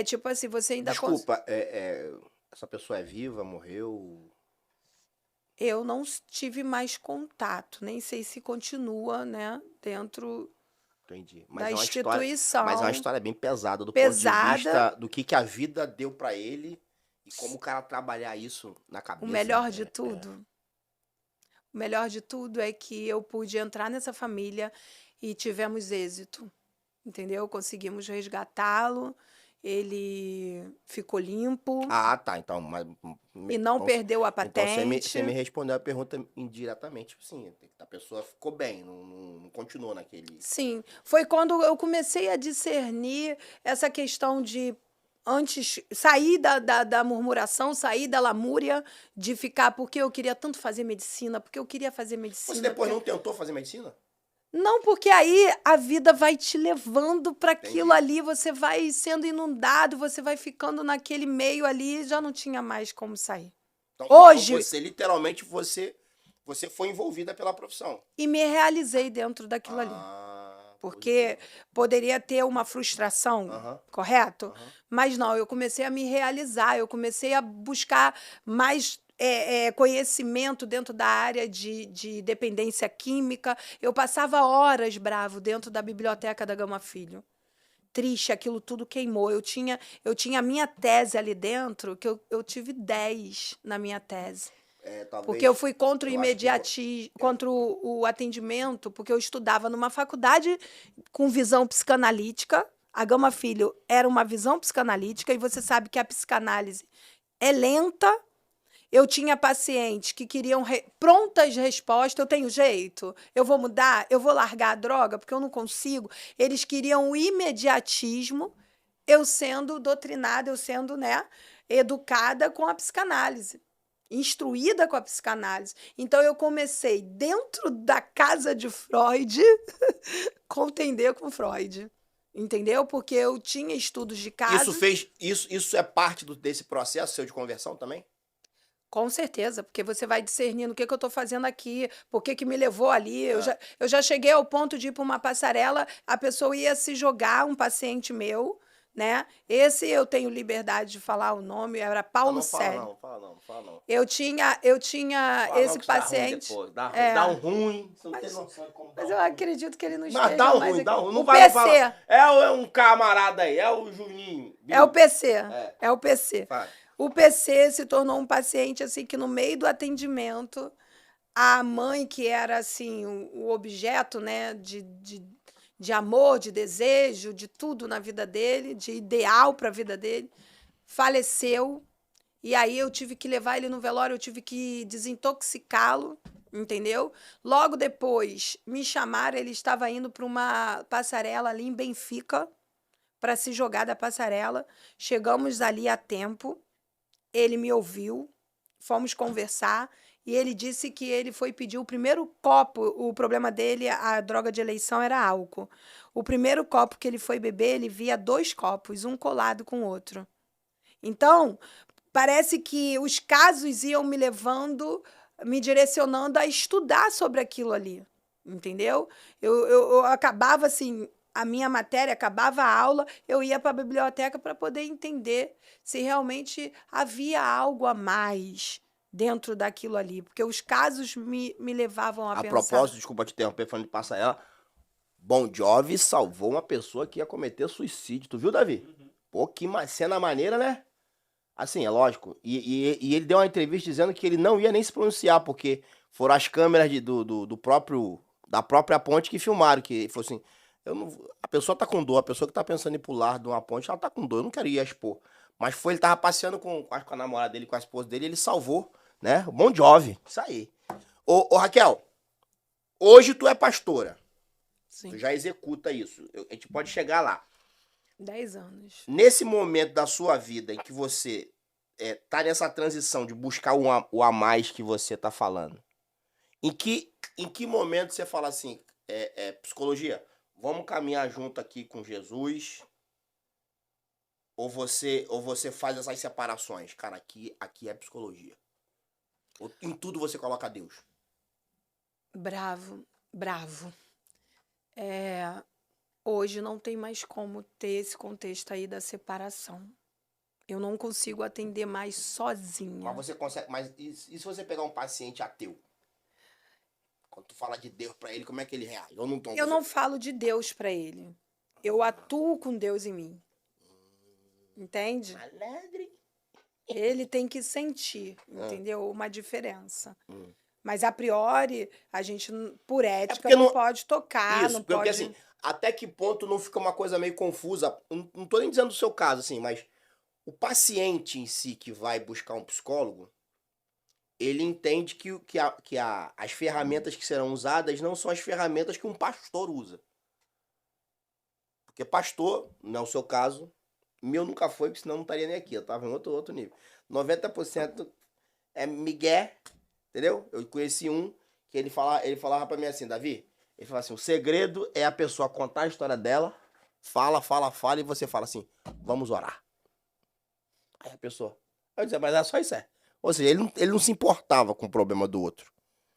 [SPEAKER 3] tipo assim, você ainda...
[SPEAKER 1] Desculpa, essa pessoa é viva, morreu?
[SPEAKER 3] Eu não tive mais contato, nem sei se continua, né, dentro...
[SPEAKER 1] Entendi.
[SPEAKER 3] Da instituição.
[SPEAKER 1] Mas é uma história bem pesada do ponto de vista do que a vida deu para ele e como o cara trabalhar isso na cabeça.
[SPEAKER 3] O melhor de tudo é que eu pude entrar nessa família e tivemos êxito. entendeu? Conseguimos resgatá-lo, ele ficou limpo
[SPEAKER 1] Ah, tá. Então, mas,
[SPEAKER 3] e não
[SPEAKER 1] então,
[SPEAKER 3] perdeu a
[SPEAKER 1] então
[SPEAKER 3] patente.
[SPEAKER 1] você me respondeu a pergunta indiretamente. Sim, a pessoa ficou bem, não continuou naquele.
[SPEAKER 3] Sim, foi quando eu comecei a discernir essa questão de antes sair da murmuração, sair da lamúria, de ficar porque eu queria tanto fazer medicina, porque eu queria fazer
[SPEAKER 1] Você
[SPEAKER 3] medicina.
[SPEAKER 1] depois
[SPEAKER 3] porque-
[SPEAKER 1] não tentou fazer medicina?
[SPEAKER 3] Não, porque aí a vida vai te levando para aquilo
[SPEAKER 1] Entendi.
[SPEAKER 3] ali, você vai sendo inundado, você vai ficando naquele meio ali, já não tinha mais como sair.
[SPEAKER 1] Então,
[SPEAKER 3] Hoje,
[SPEAKER 1] então você, literalmente, você foi envolvida pela profissão.
[SPEAKER 3] e me realizei dentro daquilo ali. Porque poderia ter uma frustração,
[SPEAKER 1] Aham.
[SPEAKER 3] correto?
[SPEAKER 1] Aham.
[SPEAKER 3] Mas não, eu comecei a me realizar, eu comecei a buscar mais conhecimento dentro da área de dependência química. Eu passava horas, Bravo, dentro da biblioteca da Gama Filho. Triste, aquilo tudo queimou. Eu tinha a minha tese ali dentro, que eu tive 10 na minha tese.
[SPEAKER 1] Talvez,
[SPEAKER 3] Porque eu fui contra o
[SPEAKER 1] eu acho que
[SPEAKER 3] imediatismo, contra o atendimento, porque eu estudava numa faculdade com visão psicanalítica. A Gama Filho era uma visão psicanalítica, e você sabe que a psicanálise é lenta. Eu tinha pacientes que queriam prontas respostas. Eu tenho jeito? Eu vou mudar? Eu vou largar a droga? Porque eu não consigo. Eles queriam o imediatismo, eu sendo doutrinada, eu sendo, né, educada com a psicanálise, instruída com a psicanálise. Então, eu comecei, dentro da casa de Freud, contender com Freud. Entendeu? Porque eu tinha estudos de caso.
[SPEAKER 1] Isso é parte desse processo seu de conversão também?
[SPEAKER 3] Com certeza, porque você vai discernindo o que eu estou fazendo aqui, por que me levou ali. Eu já cheguei ao ponto de ir para uma passarela, a pessoa ia se jogar, um paciente meu, né? Esse eu tenho liberdade de falar o nome, era Paulo
[SPEAKER 1] Não fala
[SPEAKER 3] Célio.
[SPEAKER 1] não, fala não.
[SPEAKER 3] Eu tinha
[SPEAKER 1] Fala
[SPEAKER 3] esse
[SPEAKER 1] não, que isso dá ruim
[SPEAKER 3] paciente.
[SPEAKER 1] depois. Dá
[SPEAKER 3] É,
[SPEAKER 1] ruim. Você não tem noção de como dá
[SPEAKER 3] mas
[SPEAKER 1] um
[SPEAKER 3] eu
[SPEAKER 1] ruim.
[SPEAKER 3] acredito que ele não
[SPEAKER 1] Mas
[SPEAKER 3] esteja mais aqui.
[SPEAKER 1] dá ruim. Não
[SPEAKER 3] O
[SPEAKER 1] vai não
[SPEAKER 3] PC.
[SPEAKER 1] falar. É um camarada aí, é o Juninho.
[SPEAKER 3] É o PC.
[SPEAKER 1] É.
[SPEAKER 3] É o PC.
[SPEAKER 1] Vai.
[SPEAKER 3] O PC se tornou um paciente assim que no meio do atendimento, a mãe, que era assim o objeto, né, de amor, de desejo, de tudo na vida dele, de ideal para a vida dele, faleceu. E aí eu tive que levar ele no velório, eu tive que desintoxicá-lo, entendeu? Logo depois me chamaram, ele estava indo para uma passarela ali em Benfica para se jogar da passarela. Chegamos ali a tempo. Ele me ouviu, fomos conversar, e ele disse que ele foi pedir o primeiro copo. O problema dele, a droga de eleição, era álcool. O primeiro copo que ele foi beber, ele via 2 copos, um colado com o outro. Então, parece que os casos iam me levando, me direcionando a estudar sobre aquilo ali, entendeu? Eu acabava assim, a minha matéria, acabava a aula, eu ia para a biblioteca para poder entender se realmente havia algo a mais dentro daquilo ali, porque os casos me levavam a
[SPEAKER 1] A
[SPEAKER 3] pensar.
[SPEAKER 1] propósito, desculpa te interromper, falando de passarela, Bon Jovi salvou uma pessoa que ia cometer suicídio. Tu viu, Davi? Pô, que cena maneira, né? Assim, é lógico. E ele deu uma entrevista dizendo que ele não ia nem se pronunciar, porque foram as câmeras da própria ponte que filmaram. Que ele falou assim: a pessoa tá com dor, a pessoa que tá pensando em pular de uma ponte, ela tá com dor, eu não queria expor. Mas ele tava passeando com a namorada dele, com a esposa dele, e ele salvou, né? O Bon Jovi. Isso aí. Ô, Raquel, hoje tu é pastora.
[SPEAKER 3] Sim.
[SPEAKER 1] Tu já executa isso. A gente pode chegar lá.
[SPEAKER 3] 10 anos.
[SPEAKER 1] Nesse momento da sua vida em que você tá nessa transição de buscar o a mais que você tá falando, em que momento você fala assim, psicologia, vamos caminhar junto aqui com Jesus, ou você faz essas separações? Cara, aqui é psicologia. Ou em tudo você coloca Deus.
[SPEAKER 3] Bravo. Hoje não tem mais como ter esse contexto aí da separação. Eu não consigo atender mais sozinha.
[SPEAKER 1] Mas você consegue. Mas e se você pegar um paciente ateu? Quando tu fala de Deus pra ele, como é que ele reage?
[SPEAKER 3] Eu não falo de Deus para ele. Eu atuo com Deus em mim. Entende?
[SPEAKER 1] Malandre.
[SPEAKER 3] Ele tem que sentir, entendeu? Uma diferença. Mas a priori, a gente, por ética,
[SPEAKER 1] porque
[SPEAKER 3] não
[SPEAKER 1] não-
[SPEAKER 3] pode tocar,
[SPEAKER 1] Isso,
[SPEAKER 3] não
[SPEAKER 1] porque
[SPEAKER 3] pode...
[SPEAKER 1] assim, até que ponto não fica uma coisa meio confusa? Não tô nem dizendo do seu caso, assim, mas o paciente em si que vai buscar um psicólogo, ele entende que as ferramentas que serão usadas não são as ferramentas que um pastor usa. Porque pastor, não é o seu caso, meu nunca foi, porque senão não estaria nem aqui, eu tava em outro nível. 90% é migué, entendeu? Eu conheci um que ele falava pra mim assim, Davi, ele falava assim, o segredo é a pessoa contar a história dela, fala, e você fala assim, vamos orar. Aí a pessoa, eu dizia, mas é só isso, é. Ou seja, ele não se importava com o problema do outro.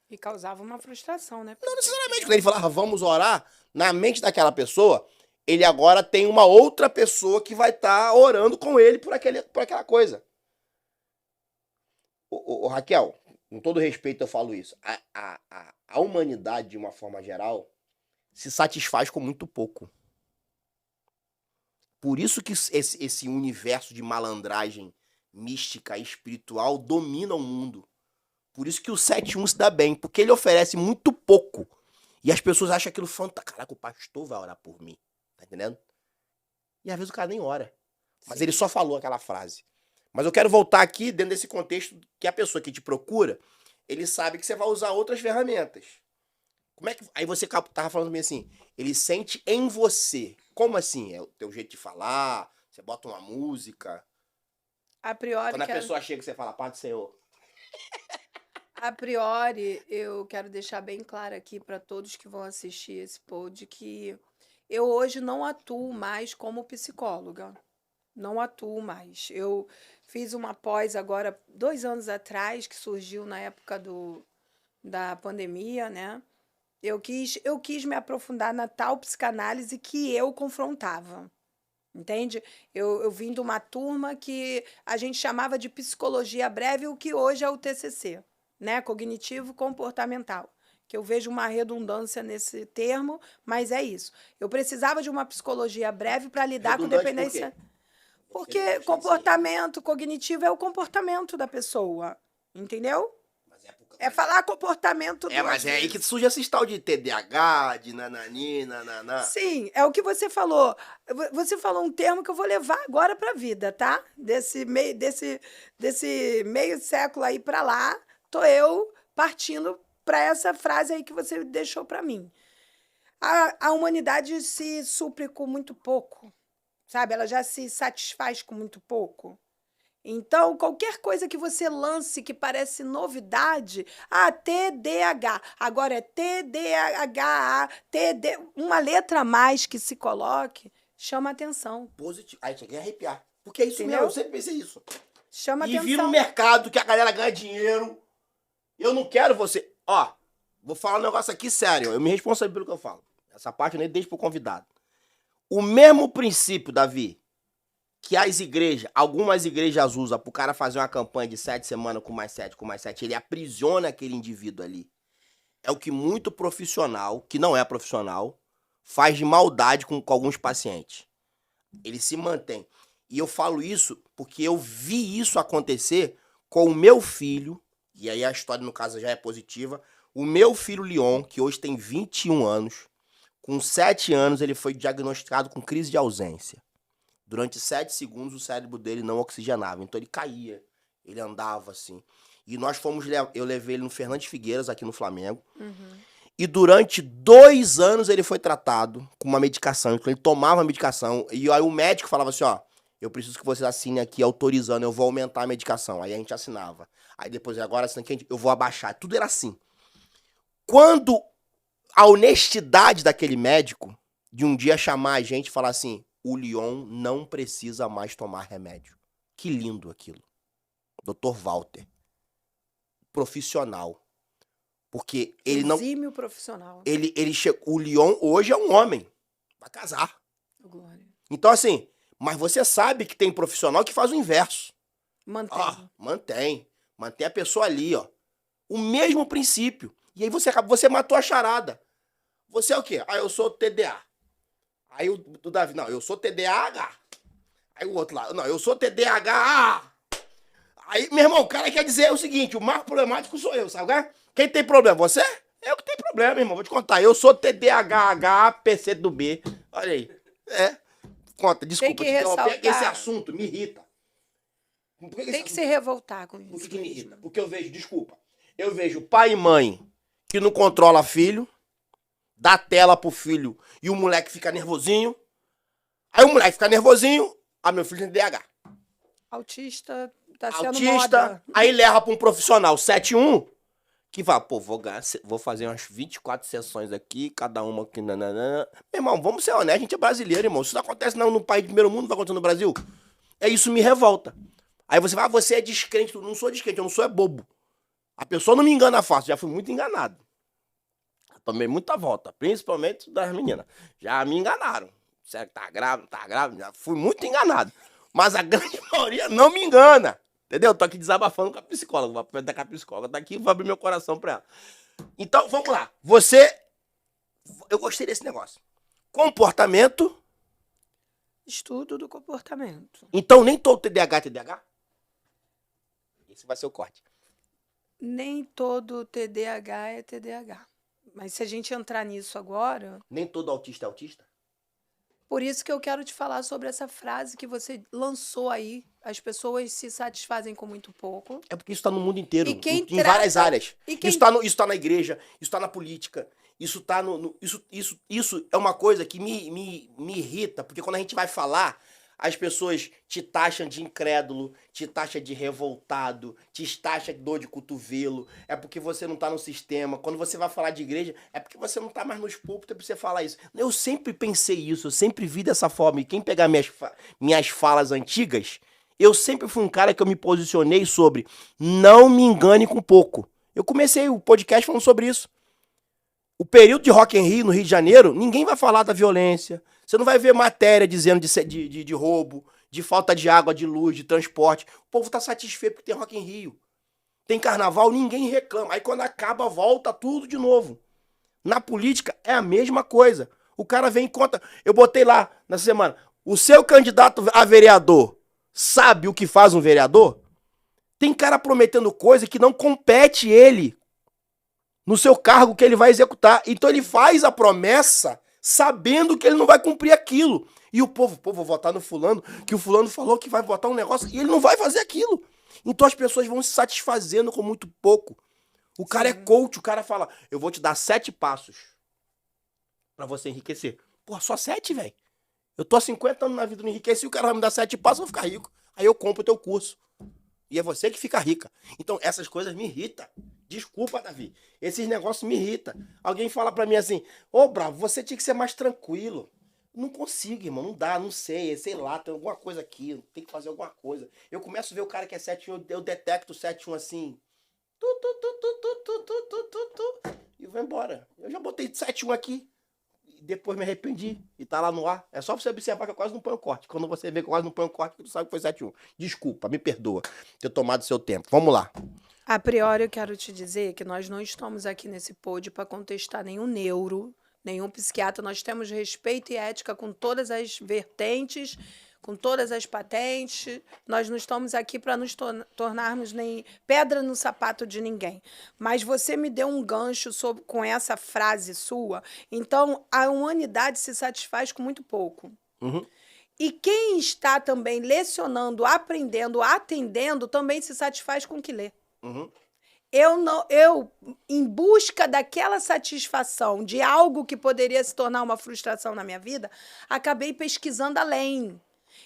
[SPEAKER 3] E causava uma frustração, né?
[SPEAKER 1] Não necessariamente, quando ele falava vamos orar, na mente daquela pessoa, ele agora tem uma outra pessoa que vai estar orando com ele por aquela coisa. Ô, Raquel, com todo respeito eu falo isso. A humanidade, de uma forma geral, se satisfaz com muito pouco. Por isso que esse universo de malandragem mística e espiritual domina o mundo. Por isso que o 7-1 se dá bem, porque ele oferece muito pouco. E as pessoas acham aquilo fantástico. Caraca, o pastor vai orar por mim. Tá entendendo? E às vezes o cara nem ora. Mas ele só falou aquela frase. Mas eu quero voltar aqui dentro desse contexto que a pessoa que te procura, ele sabe que você vai usar outras ferramentas. Como é que... Aí você tava falando pra mim assim, ele sente em você. Como assim? É o teu jeito de falar? Você bota uma música?
[SPEAKER 3] A priori,
[SPEAKER 1] Quando a pessoa chega, você fala, Pai do Senhor.
[SPEAKER 3] a priori, eu quero deixar bem claro aqui para todos que vão assistir esse pod que eu hoje não atuo mais como psicóloga. Não atuo mais. Eu fiz uma pós agora, 2 anos atrás, que surgiu na época da pandemia, né? Eu quis me aprofundar na tal psicanálise que eu confrontava. Entende? Eu vim de uma turma que a gente chamava de psicologia breve, o que hoje é o TCC, né? Cognitivo comportamental. Que eu vejo uma redundância nesse termo, mas é isso. Eu precisava de uma psicologia breve para lidar com
[SPEAKER 1] Redundante por quê?
[SPEAKER 3] dependência. Porque comportamento cognitivo é o comportamento da pessoa, entendeu? É falar comportamento duas
[SPEAKER 1] Mas é aí que
[SPEAKER 3] vezes.
[SPEAKER 1] surge esse tal de TDAH, de nanani, nananá.
[SPEAKER 3] Sim, é o que você falou. Você falou um termo que eu vou levar agora para a vida, tá? Desse meio século aí para lá, tô eu partindo para essa frase aí que você deixou para mim. A humanidade se supre com muito pouco, sabe? Ela já se satisfaz com muito pouco. Então, qualquer coisa que você lance que parece novidade, TDAH, agora é TDAH, uma letra a mais que se coloque, chama atenção.
[SPEAKER 1] Positivo. Aí tinha que arrepiar. Porque é isso
[SPEAKER 3] Entendeu?
[SPEAKER 1] mesmo, eu sempre pensei isso.
[SPEAKER 3] Chama
[SPEAKER 1] E vi
[SPEAKER 3] atenção.
[SPEAKER 1] no mercado que a galera ganha dinheiro. Eu não quero você. Ó, vou falar um negócio aqui sério. Eu me responsabilizo pelo que eu falo. Essa parte eu nem deixo pro convidado. O mesmo princípio, Davi, que as igrejas, algumas igrejas usam pro cara fazer uma campanha de 7 semanas com mais 7, ele aprisiona aquele indivíduo ali. É o que muito profissional, que não é profissional, faz de maldade com alguns pacientes. Ele se mantém. E eu falo isso porque eu vi isso acontecer com o meu filho, e aí a história no caso já é positiva, o meu filho Leon, que hoje tem 21 anos, com 7 anos ele foi diagnosticado com crise de ausência. Durante 7 segundos o cérebro dele não oxigenava, então ele caía, ele andava assim. E eu levei ele no Fernandes Figueiras, aqui no Flamengo, e durante 2 anos ele foi tratado com uma medicação, então ele tomava a medicação, e aí o médico falava assim, ó, eu preciso que você assine aqui autorizando, eu vou aumentar a medicação. Aí a gente assinava. Aí depois, agora assina aqui, eu vou abaixar. Tudo era assim. Quando a honestidade daquele médico, de um dia chamar a gente e falar assim, o Leon não precisa mais tomar remédio. Que lindo aquilo. Dr. Walter. Profissional. Porque ele não...
[SPEAKER 3] Exímio profissional.
[SPEAKER 1] O Leon hoje é um homem. Vai casar.
[SPEAKER 3] Glória.
[SPEAKER 1] Então assim, mas você sabe que tem profissional que faz o inverso.
[SPEAKER 3] Mantém.
[SPEAKER 1] Mantém. Mantém a pessoa ali, ó. O mesmo princípio. E aí você matou a charada. Você é o quê? Eu sou TDA. Aí o Davi, não, eu sou TDAH. Aí o outro lá, não, eu sou TDAH. Aí, meu irmão, o cara quer dizer o seguinte, o mais problemático sou eu, sabe? Quem tem problema? Você? Eu que tenho problema, meu irmão. Vou te contar. Eu sou TDAH, PC do B. Olha aí. Conta, desculpa
[SPEAKER 3] Tem que
[SPEAKER 1] te interromper, que esse
[SPEAKER 3] ressaltar.
[SPEAKER 1] assunto me irrita.
[SPEAKER 3] Tem que se revoltar com
[SPEAKER 1] Por
[SPEAKER 3] isso.
[SPEAKER 1] que me irrita? Porque eu vejo, desculpa, eu vejo pai e mãe que não controla filho, dá tela pro filho e o moleque fica nervosinho. Aí o moleque fica nervosinho, meu filho tem DH.
[SPEAKER 3] Autista tá sendo
[SPEAKER 1] Autista,
[SPEAKER 3] moda.
[SPEAKER 1] aí leva pra um profissional 7-1, que fala, pô, vou fazer umas 24 sessões aqui, cada uma aqui, nananã. Meu irmão, vamos ser honestos, a gente é brasileiro, irmão. Isso não acontece não no país de primeiro mundo, vai acontecer no Brasil. Isso me revolta. Aí você vai, você é descrente, eu não sou descrente, eu não sou bobo. A pessoa não me engana fácil, já fui muito enganado. Tomei muita volta, principalmente das meninas. Já me enganaram. Será que tá grávida, já fui muito enganado. Mas a grande maioria não me engana. Entendeu? Tô aqui desabafando com a psicóloga. Vou aproveitar que a psicóloga tá aqui e vou abrir meu coração pra ela. Então, vamos lá. Eu gostei desse negócio. Comportamento.
[SPEAKER 3] Estudo do comportamento.
[SPEAKER 1] Então, nem todo TDAH é TDAH? Esse vai ser o corte.
[SPEAKER 3] Nem todo TDAH é TDAH. Mas se a gente entrar nisso agora...
[SPEAKER 1] Nem todo autista é autista?
[SPEAKER 3] Por isso que eu quero te falar sobre essa frase que você lançou aí. As pessoas se satisfazem com muito pouco.
[SPEAKER 1] É porque isso tá no mundo inteiro,
[SPEAKER 3] E quem
[SPEAKER 1] em várias
[SPEAKER 3] trata-
[SPEAKER 1] áreas.
[SPEAKER 3] e quem-
[SPEAKER 1] Isso tá na igreja, isso tá na política, isso tá isso é uma coisa que me irrita, porque quando a gente vai falar, as pessoas te taxam de incrédulo, te taxam de revoltado, te taxam de dor de cotovelo, é porque você não tá no sistema. Quando você vai falar de igreja, é porque você não tá mais nos púlpitos, é pra você falar isso. Eu sempre pensei isso, eu sempre vi dessa forma. E quem pegar minhas falas antigas, eu sempre fui um cara que eu me posicionei sobre não me engane com pouco. Eu comecei o podcast falando sobre isso. O período de Rock in Rio, no Rio de Janeiro, ninguém vai falar da violência. Você não vai ver matéria dizendo de roubo, de falta de água, de luz, de transporte. O povo tá satisfeito porque tem Rock in Rio. Tem carnaval, ninguém reclama. Aí quando acaba, volta tudo de novo. Na política é a mesma coisa. O cara vem e conta. Eu botei lá na semana. O seu candidato a vereador sabe o que faz um vereador? Tem cara prometendo coisa que não compete ele no seu cargo que ele vai executar. Então ele faz a promessa sabendo que ele não vai cumprir aquilo. E o povo, vou votar no fulano, que o fulano falou que vai votar um negócio e ele não vai fazer aquilo. Então as pessoas vão se satisfazendo com muito pouco. O cara é coach, o cara fala, eu vou te dar 7 passos pra você enriquecer. Pô, só 7, velho. Eu tô há 50 anos na vida, não enriqueci, o cara vai me dar 7 passos, eu vou ficar rico. Aí eu compro o teu curso. E é você que fica rica. Então essas coisas me irritam. Desculpa, Davi. Esses negócios me irritam. Alguém fala pra mim assim, ô Bravo, você tinha que ser mais tranquilo. Não consigo, irmão, não dá, não sei lá, tem alguma coisa aqui, tem que fazer alguma coisa. Eu começo a ver o cara que é 7-1, eu detecto o 7-1 assim, e vou embora. Eu já botei 7-1 aqui, e depois me arrependi, e tá lá no ar. É só você observar que eu quase não ponho corte. Quando você vê que eu quase não ponho corte, tu sabe que foi 7-1. Desculpa, me perdoa ter tomado seu tempo. Vamos lá.
[SPEAKER 3] A priori, eu quero te dizer que nós não estamos aqui nesse pod para contestar nenhum neuro, nenhum psiquiatra. Nós temos respeito e ética com todas as vertentes, com todas as patentes. Nós não estamos aqui para nos tornarmos nem pedra no sapato de ninguém. Mas você me deu um gancho com essa frase sua. Então, a humanidade se satisfaz com muito pouco.
[SPEAKER 1] Uhum.
[SPEAKER 3] E quem está também lecionando, aprendendo, atendendo, também se satisfaz com o que lê.
[SPEAKER 1] Uhum.
[SPEAKER 3] Eu, em busca daquela satisfação de algo que poderia se tornar uma frustração na minha vida, acabei pesquisando além.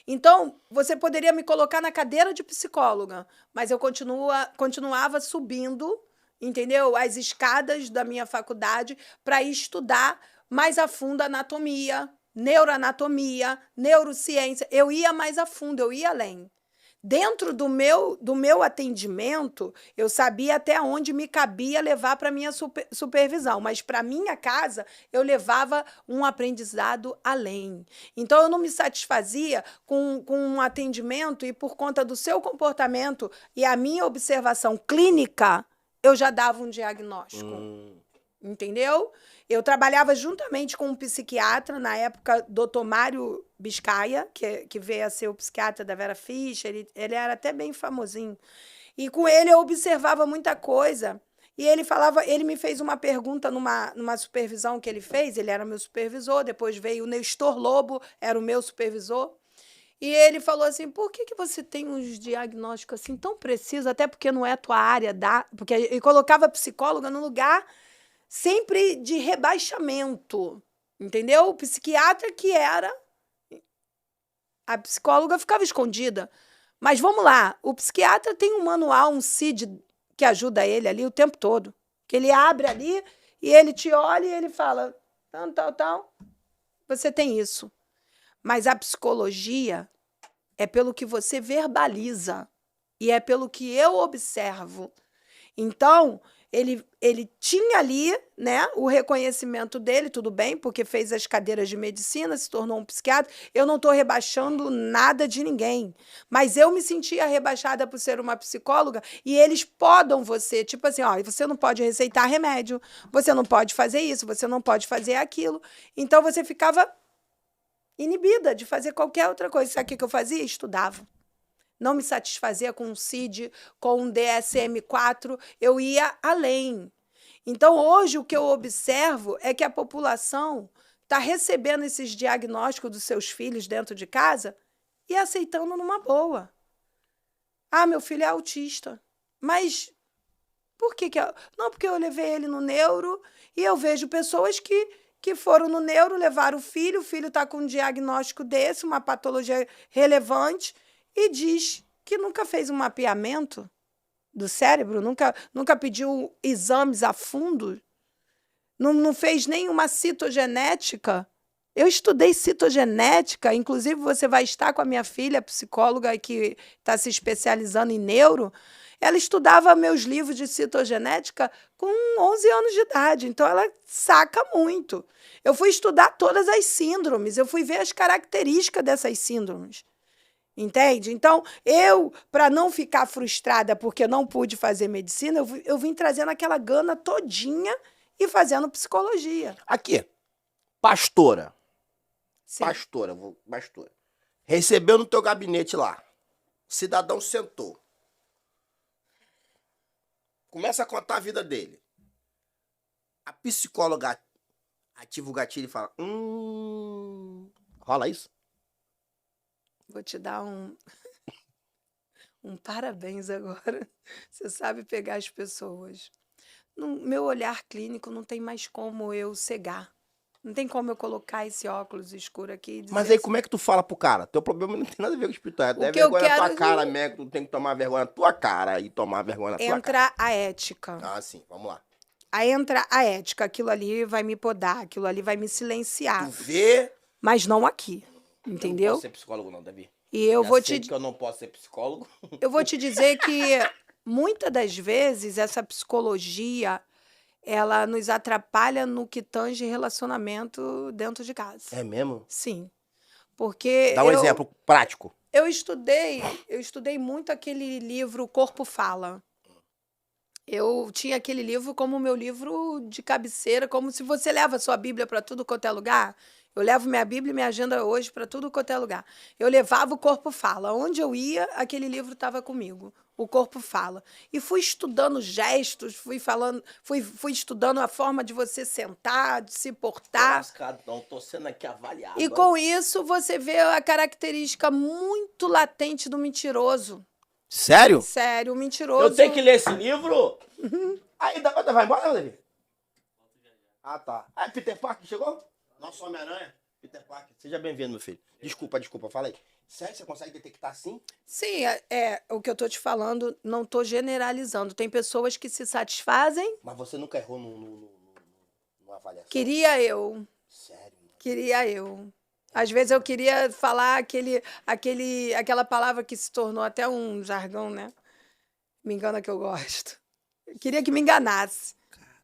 [SPEAKER 3] Então, você poderia me colocar na cadeira de psicóloga, mas eu continuava subindo, entendeu? As escadas da minha faculdade para estudar mais a fundo anatomia, neuroanatomia, neurociência. Eu ia mais a fundo, eu ia além. Dentro do meu atendimento, eu sabia até onde me cabia levar para minha supervisão, mas para minha casa eu levava um aprendizado além. Então eu não me satisfazia com um atendimento e por conta do seu comportamento e a minha observação clínica, eu já dava um diagnóstico. entendeu? Eu trabalhava juntamente com um psiquiatra, na época, Dr. Mário Biscaia, que veio a ser o psiquiatra da Vera Fischer, ele era até bem famosinho. E com ele eu observava muita coisa. E ele me fez uma pergunta numa supervisão que ele fez, ele era meu supervisor, depois veio o Nestor Lobo, era o meu supervisor. E ele falou assim, por que você tem uns diagnósticos assim tão precisos, até porque não é a tua área, porque ele colocava a psicóloga num lugar sempre de rebaixamento, entendeu? O psiquiatra que era, a psicóloga ficava escondida. Mas vamos lá, o psiquiatra tem um manual, um CID, que ajuda ele ali o tempo todo, que ele abre ali e ele te olha e ele fala, tal, você tem isso. Mas a psicologia é pelo que você verbaliza e é pelo que eu observo. Então, ele tinha ali, né, o reconhecimento dele, tudo bem, porque fez as cadeiras de medicina, se tornou um psiquiatra. Eu não estou rebaixando nada de ninguém, mas eu me sentia rebaixada por ser uma psicóloga e eles podam você, tipo assim, ó, você não pode receitar remédio, você não pode fazer isso, você não pode fazer aquilo. Então, você ficava inibida de fazer qualquer outra coisa. Sabe o que eu fazia? Estudava. Não me satisfazia com um CID, com um DSM-4, eu ia além. Então, hoje, o que eu observo é que a população está recebendo esses diagnósticos dos seus filhos dentro de casa e aceitando numa boa. Ah, meu filho é autista. Mas por que que... Não, porque eu levei ele no neuro e eu vejo pessoas que foram no neuro, levaram o filho está com um diagnóstico desse, uma patologia relevante, e diz que nunca fez um mapeamento do cérebro, nunca pediu exames a fundo, não fez nenhuma citogenética. Eu estudei citogenética, inclusive você vai estar com a minha filha, psicóloga, que está se especializando em neuro. Ela estudava meus livros de citogenética com 11 anos de idade, então ela saca muito. Eu fui estudar todas as síndromes, eu fui ver as características dessas síndromes. Entende? Então, para não ficar frustrada porque não pude fazer medicina, eu vim trazendo aquela gana todinha e fazendo psicologia.
[SPEAKER 1] Aqui, pastora.
[SPEAKER 3] Sim.
[SPEAKER 1] Pastora. Recebeu no teu gabinete lá. O cidadão sentou. Começa a contar a vida dele. A psicóloga ativa o gatilho e fala, rola isso?
[SPEAKER 3] Vou te dar um parabéns agora. Você sabe pegar as pessoas. No meu olhar clínico não tem mais como eu cegar. Não tem como eu colocar esse óculos escuro aqui e dizer...
[SPEAKER 1] Mas aí como é que tu fala pro cara? Teu problema não tem nada a ver com o espiritual. É vergonha na tua cara mesmo. Tu tem que tomar vergonha na tua cara e tomar vergonha na tua cara.
[SPEAKER 3] Entra a ética.
[SPEAKER 1] Ah, sim. Vamos lá.
[SPEAKER 3] Aí entra a ética. Aquilo ali vai me podar, aquilo ali vai me silenciar.
[SPEAKER 1] Tu vê...
[SPEAKER 3] Mas não aqui. Entendeu?
[SPEAKER 1] Eu não posso ser psicólogo não, Davi.
[SPEAKER 3] E eu vou te...
[SPEAKER 1] que eu não posso ser psicólogo.
[SPEAKER 3] Eu vou te dizer que muitas das vezes essa psicologia... ela nos atrapalha no que tange relacionamento dentro de casa.
[SPEAKER 1] É mesmo?
[SPEAKER 3] Sim. Porque
[SPEAKER 1] dá um exemplo prático.
[SPEAKER 3] Eu estudei muito aquele livro O Corpo Fala. Eu tinha aquele livro como meu livro de cabeceira, como se você leva a sua Bíblia para tudo quanto é lugar. Eu levo minha Bíblia e minha agenda hoje para tudo quanto é lugar. Eu levava O Corpo Fala. Onde eu ia, aquele livro estava comigo. O Corpo Fala. E fui estudando gestos, fui estudando a forma de você sentar, de se portar.
[SPEAKER 1] Não, tô sendo aqui avaliado.
[SPEAKER 3] E com isso você vê a característica muito latente do mentiroso.
[SPEAKER 1] Sério?
[SPEAKER 3] Sério, o mentiroso.
[SPEAKER 1] Eu tenho que ler esse livro? Aí, vai embora, Davi? Ah, tá. Ah, Peter Parker chegou? Nosso Homem-Aranha? Peter Parker. Seja bem-vindo, meu filho. Desculpa, fala aí. Sério, você consegue detectar assim?
[SPEAKER 3] Sim, o que eu tô te falando, não tô generalizando. Tem pessoas que se satisfazem.
[SPEAKER 1] Mas você nunca errou numa avaliação?
[SPEAKER 3] Queria eu.
[SPEAKER 1] Sério?
[SPEAKER 3] Queria eu. Às vezes eu queria falar aquela palavra que se tornou até um jargão, né? Me engana que eu gosto. Eu queria que me enganasse.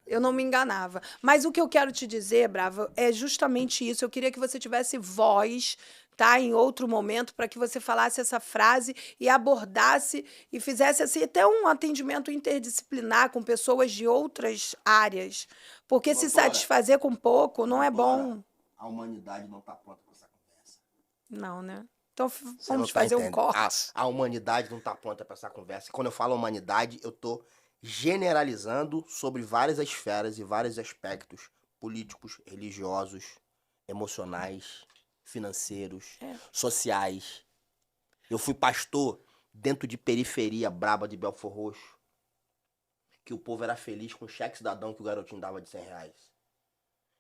[SPEAKER 3] Eu não me enganava. Mas o que eu quero te dizer, Brava, é justamente isso. Eu queria que você tivesse voz tá, em outro momento para que você falasse essa frase e abordasse e fizesse assim até um atendimento interdisciplinar com pessoas de outras áreas, porque se
[SPEAKER 1] Doutora,
[SPEAKER 3] satisfazer com pouco não é bom.
[SPEAKER 1] A humanidade não está pronta para essa conversa.
[SPEAKER 3] Não, né? Então
[SPEAKER 1] Você
[SPEAKER 3] vamos
[SPEAKER 1] não tá
[SPEAKER 3] fazer um
[SPEAKER 1] entendendo.
[SPEAKER 3] corte.
[SPEAKER 1] A humanidade não está pronta para essa conversa. Quando eu falo humanidade, eu estou generalizando sobre várias esferas e vários aspectos políticos, religiosos, emocionais, financeiros, sociais. Eu fui pastor dentro de periferia braba de Belfor Roxo, que o povo era feliz com o cheque cidadão que o garotinho dava de R$100.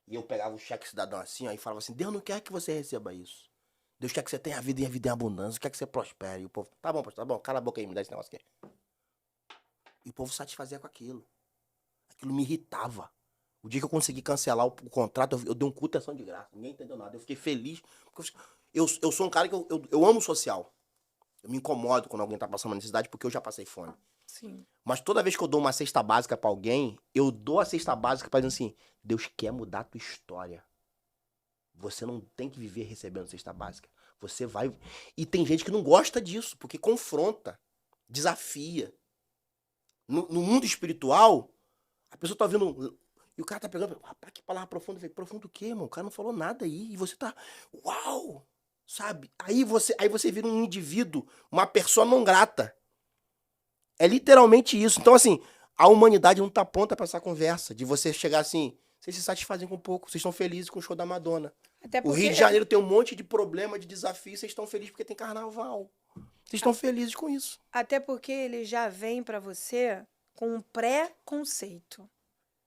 [SPEAKER 1] E eu pegava o cheque cidadão assim, ó, e falava assim, Deus não quer que você receba isso. Deus quer que você tenha a vida e a vida em abundância, quer que você prospere. E o povo, tá bom, pastor, tá bom, cala a boca aí, me dá esse negócio aqui. E o povo satisfazia com aquilo. Aquilo me irritava. O dia que eu consegui cancelar o contrato, eu dei um culto de ação de graça. Ninguém entendeu nada. Eu fiquei feliz. Porque eu sou um cara que eu amo social. Eu me incomodo quando alguém tá passando uma necessidade, porque eu já passei fome.
[SPEAKER 3] Sim.
[SPEAKER 1] Mas toda vez que eu dou uma cesta básica pra alguém, eu dou a cesta básica pra dizer assim, Deus quer mudar a tua história. Você não tem que viver recebendo cesta básica. Você vai... E tem gente que não gosta disso, porque confronta, desafia. No mundo espiritual, a pessoa tá ouvindo... E o cara tá pegando... Rapaz, que palavra profunda. Eu falei, profundo o quê, irmão? O cara não falou nada aí. E você tá... Uau! Sabe? Aí você vira um indivíduo, uma pessoa não grata. É literalmente isso. Então, assim, a humanidade não tá pronta pra essa conversa. De você chegar assim... Vocês se satisfazem com pouco. Vocês estão felizes com o show da Madonna.
[SPEAKER 3] Até
[SPEAKER 1] O
[SPEAKER 3] porque
[SPEAKER 1] Rio de Janeiro tem um monte de problema, de desafio. Vocês estão felizes porque tem carnaval. Vocês estão felizes com isso.
[SPEAKER 3] Até porque ele já vem para você com um pré-conceito.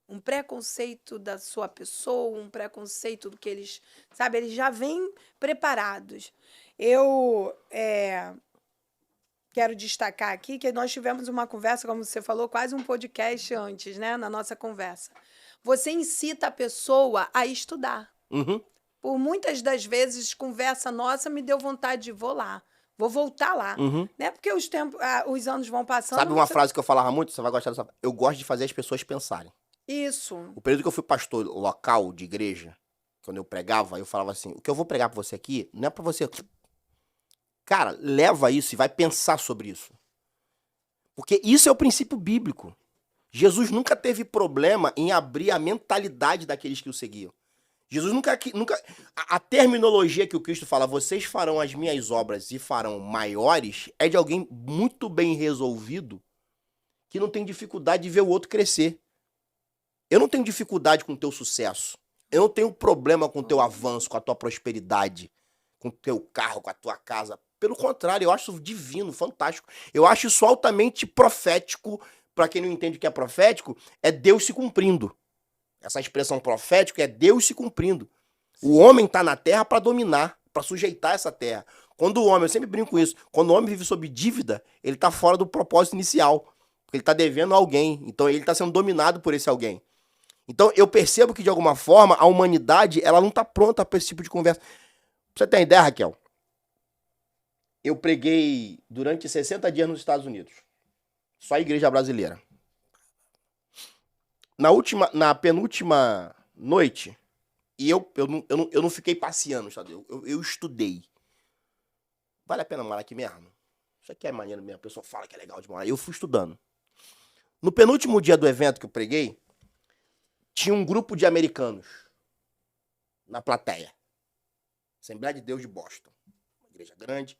[SPEAKER 3] Um preconceito da sua pessoa, um preconceito do que eles... Sabe, eles já vêm preparados. Eu quero destacar aqui que nós tivemos uma conversa, como você falou, quase um podcast antes, né? Na nossa conversa. Você incita a pessoa a estudar.
[SPEAKER 1] Uhum.
[SPEAKER 3] Por muitas das vezes, conversa nossa me deu vontade de vou lá. Vou voltar lá.
[SPEAKER 1] Uhum.
[SPEAKER 3] Né? Porque os anos vão passando.
[SPEAKER 1] Sabe uma frase que eu falava muito? Você vai gostar dessa. Eu gosto de fazer as pessoas pensarem.
[SPEAKER 3] Isso.
[SPEAKER 1] O período que eu fui pastor local de igreja, quando eu pregava, eu falava assim, o que eu vou pregar pra você aqui, não é pra você... Cara, leva isso e vai pensar sobre isso. Porque isso é o princípio bíblico. Jesus nunca teve problema em abrir a mentalidade daqueles que o seguiam. Jesus nunca... A terminologia que o Cristo fala, vocês farão as minhas obras e farão maiores, é de alguém muito bem resolvido, que não tem dificuldade de ver o outro crescer. Eu não tenho dificuldade com o teu sucesso. Eu não tenho problema com o teu avanço, com a tua prosperidade, com o teu carro, com a tua casa. Pelo contrário, eu acho isso divino, fantástico. Eu acho isso altamente profético. Para quem não entende o que é profético, é Deus se cumprindo. Essa expressão profética é Deus se cumprindo. O homem está na terra para dominar, para sujeitar essa terra. Quando o homem, eu sempre brinco com isso, quando o homem vive sob dívida, ele está fora do propósito inicial. Porque ele está devendo a alguém. Então ele está sendo dominado por esse alguém. Então eu percebo que, de alguma forma, a humanidade ela não está pronta para esse tipo de conversa. Pra você ter ideia, Raquel, eu preguei durante 60 dias nos Estados Unidos. Só a igreja brasileira. Na penúltima noite, e eu não fiquei passeando, sabe? Eu estudei. Vale a pena morar aqui mesmo? Isso aqui é maneiro mesmo. A pessoa fala que é legal de morar. Eu fui estudando. No penúltimo dia do evento que eu preguei, tinha um grupo de americanos na plateia. Assembleia de Deus de Boston. Uma igreja grande.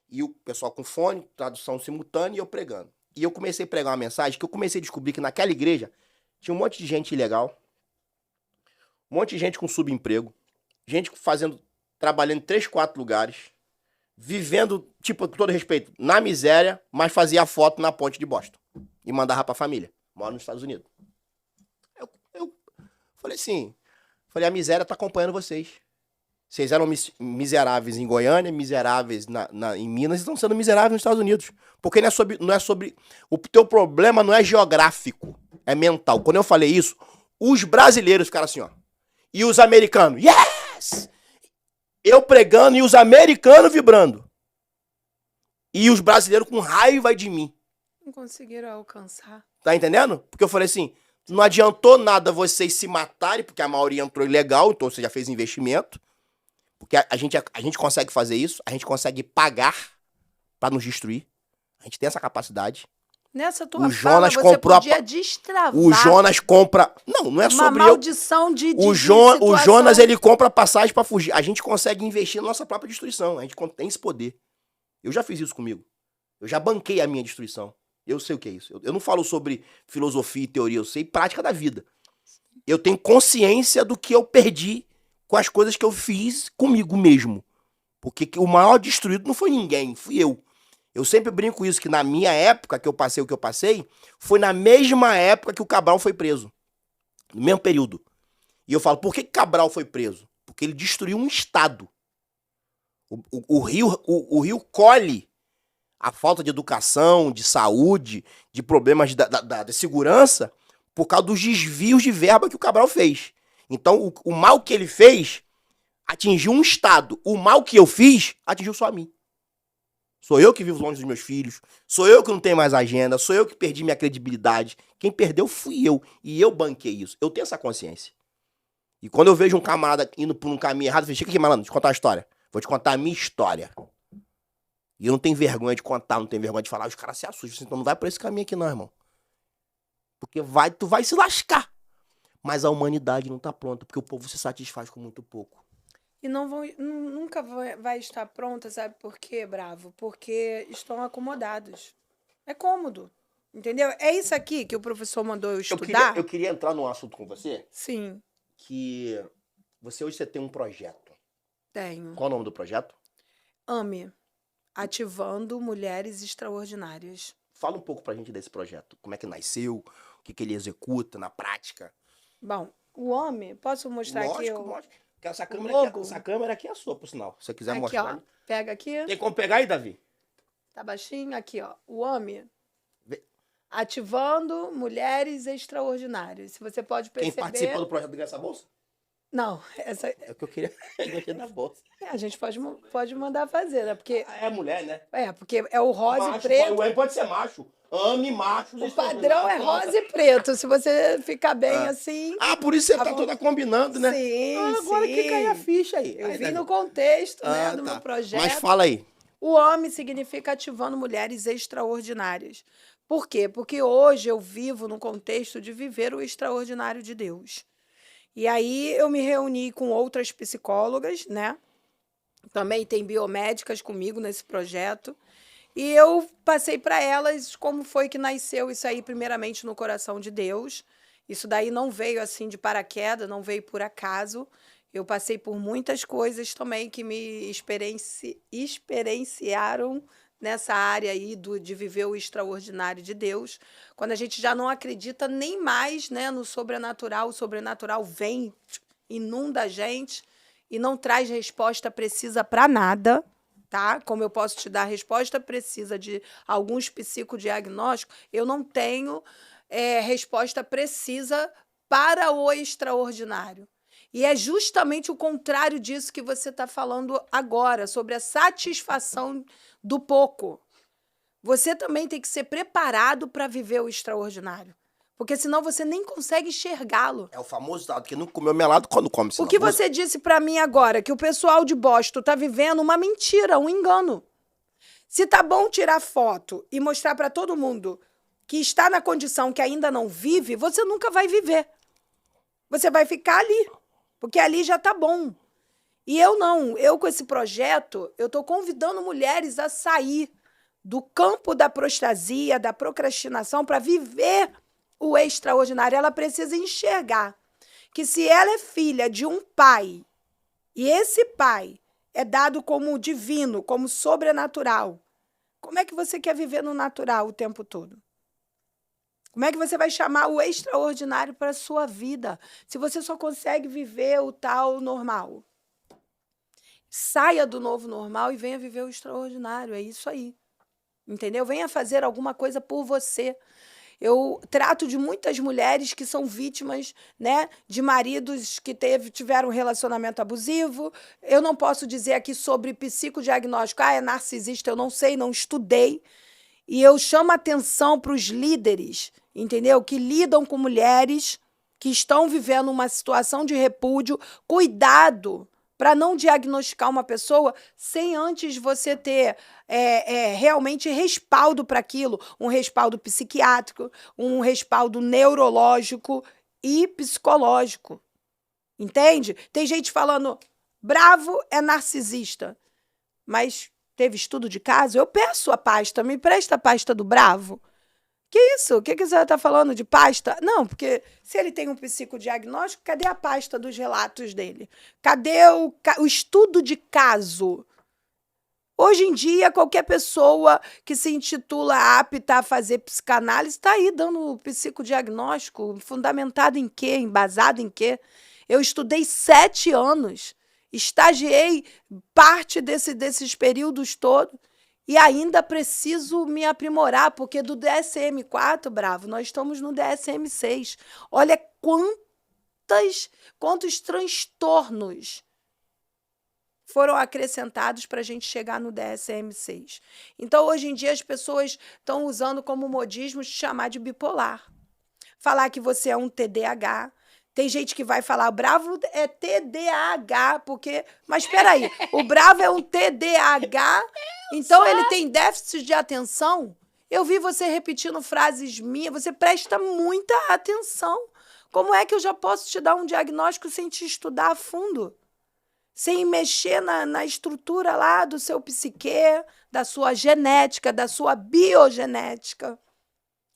[SPEAKER 1] E o pessoal com fone, tradução simultânea, e eu pregando. E eu comecei a pregar uma mensagem que eu comecei a descobrir que naquela igreja tinha um monte de gente ilegal, um monte de gente com subemprego, gente trabalhando em 3, 4 lugares, vivendo, tipo, com todo respeito, na miséria, mas fazia foto na ponte de Boston e mandava pra família. Mora nos Estados Unidos. Eu falei assim, a miséria tá acompanhando vocês. Vocês eram miseráveis em Goiânia, miseráveis em Minas, e estão sendo miseráveis nos Estados Unidos. Porque não é sobre... O teu problema não é geográfico, é mental. Quando eu falei isso, os brasileiros ficaram assim, ó. E os americanos, yes! Eu pregando e os americanos vibrando. E os brasileiros com raiva de mim.
[SPEAKER 3] Não conseguiram alcançar.
[SPEAKER 1] Tá entendendo? Porque eu falei assim, não adiantou nada vocês se matarem, porque a maioria entrou ilegal, então você já fez investimento. Porque a gente consegue fazer isso, a gente consegue pagar pra nos destruir. A gente tem essa capacidade.
[SPEAKER 3] Nessa tua
[SPEAKER 1] O
[SPEAKER 3] fala,
[SPEAKER 1] Jonas
[SPEAKER 3] você
[SPEAKER 1] comprou
[SPEAKER 3] podia destravar
[SPEAKER 1] O Jonas compra... Não é
[SPEAKER 3] uma
[SPEAKER 1] sobre eu...
[SPEAKER 3] maldição de
[SPEAKER 1] O
[SPEAKER 3] situação.
[SPEAKER 1] Jonas, ele compra passagem pra fugir. A gente consegue investir na nossa própria destruição. A gente tem esse poder. Eu já fiz isso comigo. Eu já banquei a minha destruição. Eu sei o que é isso. Eu não falo sobre filosofia e teoria, eu sei prática da vida. Eu tenho consciência do que eu perdi com as coisas que eu fiz comigo mesmo. Porque o maior destruído não foi ninguém, fui eu. Eu sempre brinco isso, que na minha época que eu passei o que eu passei, foi na mesma época que o Cabral foi preso. No mesmo período. E eu falo, por que Cabral foi preso? Porque ele destruiu um estado. O Rio colhe a falta de educação, de saúde, de problemas de segurança, por causa dos desvios de verba que o Cabral fez. Então, o mal que ele fez atingiu um estado. O mal que eu fiz atingiu só a mim. Sou eu que vivo longe dos meus filhos, sou eu que não tenho mais agenda, sou eu que perdi minha credibilidade. Quem perdeu fui eu, e eu banquei isso. Eu tenho essa consciência. E quando eu vejo um camarada indo por um caminho errado, eu falo, chega aqui, malandro, deixa eu te contar uma história. Vou te contar a minha história. E eu não tenho vergonha de contar, não tenho vergonha de falar. Os caras se assustam, então não vai por esse caminho aqui não, irmão. Porque tu vai se lascar. Mas a humanidade não tá pronta, porque o povo se satisfaz com muito pouco.
[SPEAKER 3] E nunca vai estar pronta, sabe por quê, Bravo? Porque estão acomodados. É cômodo, entendeu? É isso aqui que o professor mandou eu estudar.
[SPEAKER 1] Eu queria entrar num assunto com você.
[SPEAKER 3] Sim.
[SPEAKER 1] Que hoje você tem um projeto.
[SPEAKER 3] Tenho.
[SPEAKER 1] Qual é o nome do projeto?
[SPEAKER 3] AME. Ativando Mulheres Extraordinárias.
[SPEAKER 1] Fala um pouco pra gente desse projeto. Como é que nasceu, o que ele executa na prática.
[SPEAKER 3] Bom, o AME, posso mostrar aqui?
[SPEAKER 1] Lógico. Essa câmera aqui é a sua, por sinal. Se você quiser
[SPEAKER 3] aqui,
[SPEAKER 1] mostrar.
[SPEAKER 3] Ó, pega aqui.
[SPEAKER 1] Tem como pegar aí, Davi?
[SPEAKER 3] Tá baixinho? Aqui, ó. O AME. Ativando Mulheres Extraordinárias. Se você pode perceber...
[SPEAKER 1] Quem participa do projeto ganha essa bolsa?
[SPEAKER 3] Não, essa...
[SPEAKER 1] É o que eu queria ganhar da bolsa.
[SPEAKER 3] A gente pode mandar fazer, né? Porque...
[SPEAKER 1] É mulher, né?
[SPEAKER 3] Porque é o rosa
[SPEAKER 1] macho,
[SPEAKER 3] e preto.
[SPEAKER 1] O M pode ser macho. Ame machos.
[SPEAKER 3] O padrão é rosa e preto. Se você ficar bem assim...
[SPEAKER 1] por isso você tá toda combinando, né?
[SPEAKER 3] Sim,
[SPEAKER 1] agora
[SPEAKER 3] sim.
[SPEAKER 1] que cai a ficha aí.
[SPEAKER 3] Eu vi no contexto, né, do meu projeto.
[SPEAKER 1] Mas fala aí.
[SPEAKER 3] O AME significa Ativando Mulheres Extraordinárias. Por quê? Porque hoje eu vivo no contexto de viver o extraordinário de Deus. E aí eu me reuni com outras psicólogas, né? Também tem biomédicas comigo nesse projeto. E eu passei para elas como foi que nasceu isso aí, primeiramente no coração de Deus. Isso daí não veio assim de paraquedas, não veio por acaso. Eu passei por muitas coisas também que me experienciaram nessa área aí de viver o extraordinário de Deus. Quando a gente já não acredita nem mais, né, no sobrenatural, o sobrenatural vem, inunda a gente e não traz resposta precisa para nada. Tá? Como eu posso te dar resposta precisa de alguns psicodiagnósticos, eu não tenho resposta precisa para o extraordinário. E é justamente o contrário disso que você está falando agora, sobre a satisfação do pouco. Você também tem que ser preparado para viver o extraordinário. Porque senão você nem consegue enxergá-lo.
[SPEAKER 1] É o famoso dado que não comeu melado quando come.
[SPEAKER 3] O que você disse para mim agora, que o pessoal de Boston tá vivendo uma mentira, um engano. Se tá bom tirar foto e mostrar para todo mundo que está na condição que ainda não vive, você nunca vai viver. Você vai ficar ali, porque ali já tá bom. E eu não. Eu, com esse projeto, eu tô convidando mulheres a sair do campo da prostasia, da procrastinação, para viver o extraordinário. Ela precisa enxergar que se ela é filha de um pai, e esse pai é dado como divino, como sobrenatural, como é que você quer viver no natural o tempo todo? Como é que você vai chamar o extraordinário para a sua vida, se você só consegue viver o tal normal? Saia do novo normal e venha viver o extraordinário, é isso aí. Entendeu? Venha fazer alguma coisa por você. Eu trato de muitas mulheres que são vítimas, né, de maridos que tiveram um relacionamento abusivo. Eu não posso dizer aqui sobre psicodiagnóstico. É narcisista, eu não sei, não estudei. E eu chamo a atenção para os líderes, entendeu? Que lidam com mulheres que estão vivendo uma situação de repúdio. Cuidado para não diagnosticar uma pessoa sem antes você ter realmente respaldo para aquilo, um respaldo psiquiátrico, um respaldo neurológico e psicológico. Entende? Tem gente falando, bravo é narcisista. Mas teve estudo de caso? Eu peço a pasta, me presta a pasta do bravo. Que isso? O que você está falando de pasta? Não, porque se ele tem um psicodiagnóstico, cadê a pasta dos relatos dele? Cadê o estudo de caso? Hoje em dia, qualquer pessoa que se intitula apta a fazer psicanálise está aí dando psicodiagnóstico, fundamentado em quê? Embasado em quê? Eu estudei 7 anos, estagiei parte desses períodos todos e ainda preciso me aprimorar, porque do DSM-4, Bravo, nós estamos no DSM-6. Olha quantos transtornos foram acrescentados para a gente chegar no DSM-6. Então, hoje em dia, as pessoas estão usando como modismo te chamar de bipolar. Falar que você é um TDAH. Tem gente que vai falar, o Bravo é TDAH, porque... Mas espera aí, o Bravo é um TDAH, então ele tem déficit de atenção? Eu vi você repetindo frases minhas, você presta muita atenção. Como é que eu já posso te dar um diagnóstico sem te estudar a fundo? Sem mexer na estrutura lá do seu psique, da sua genética, da sua biogenética.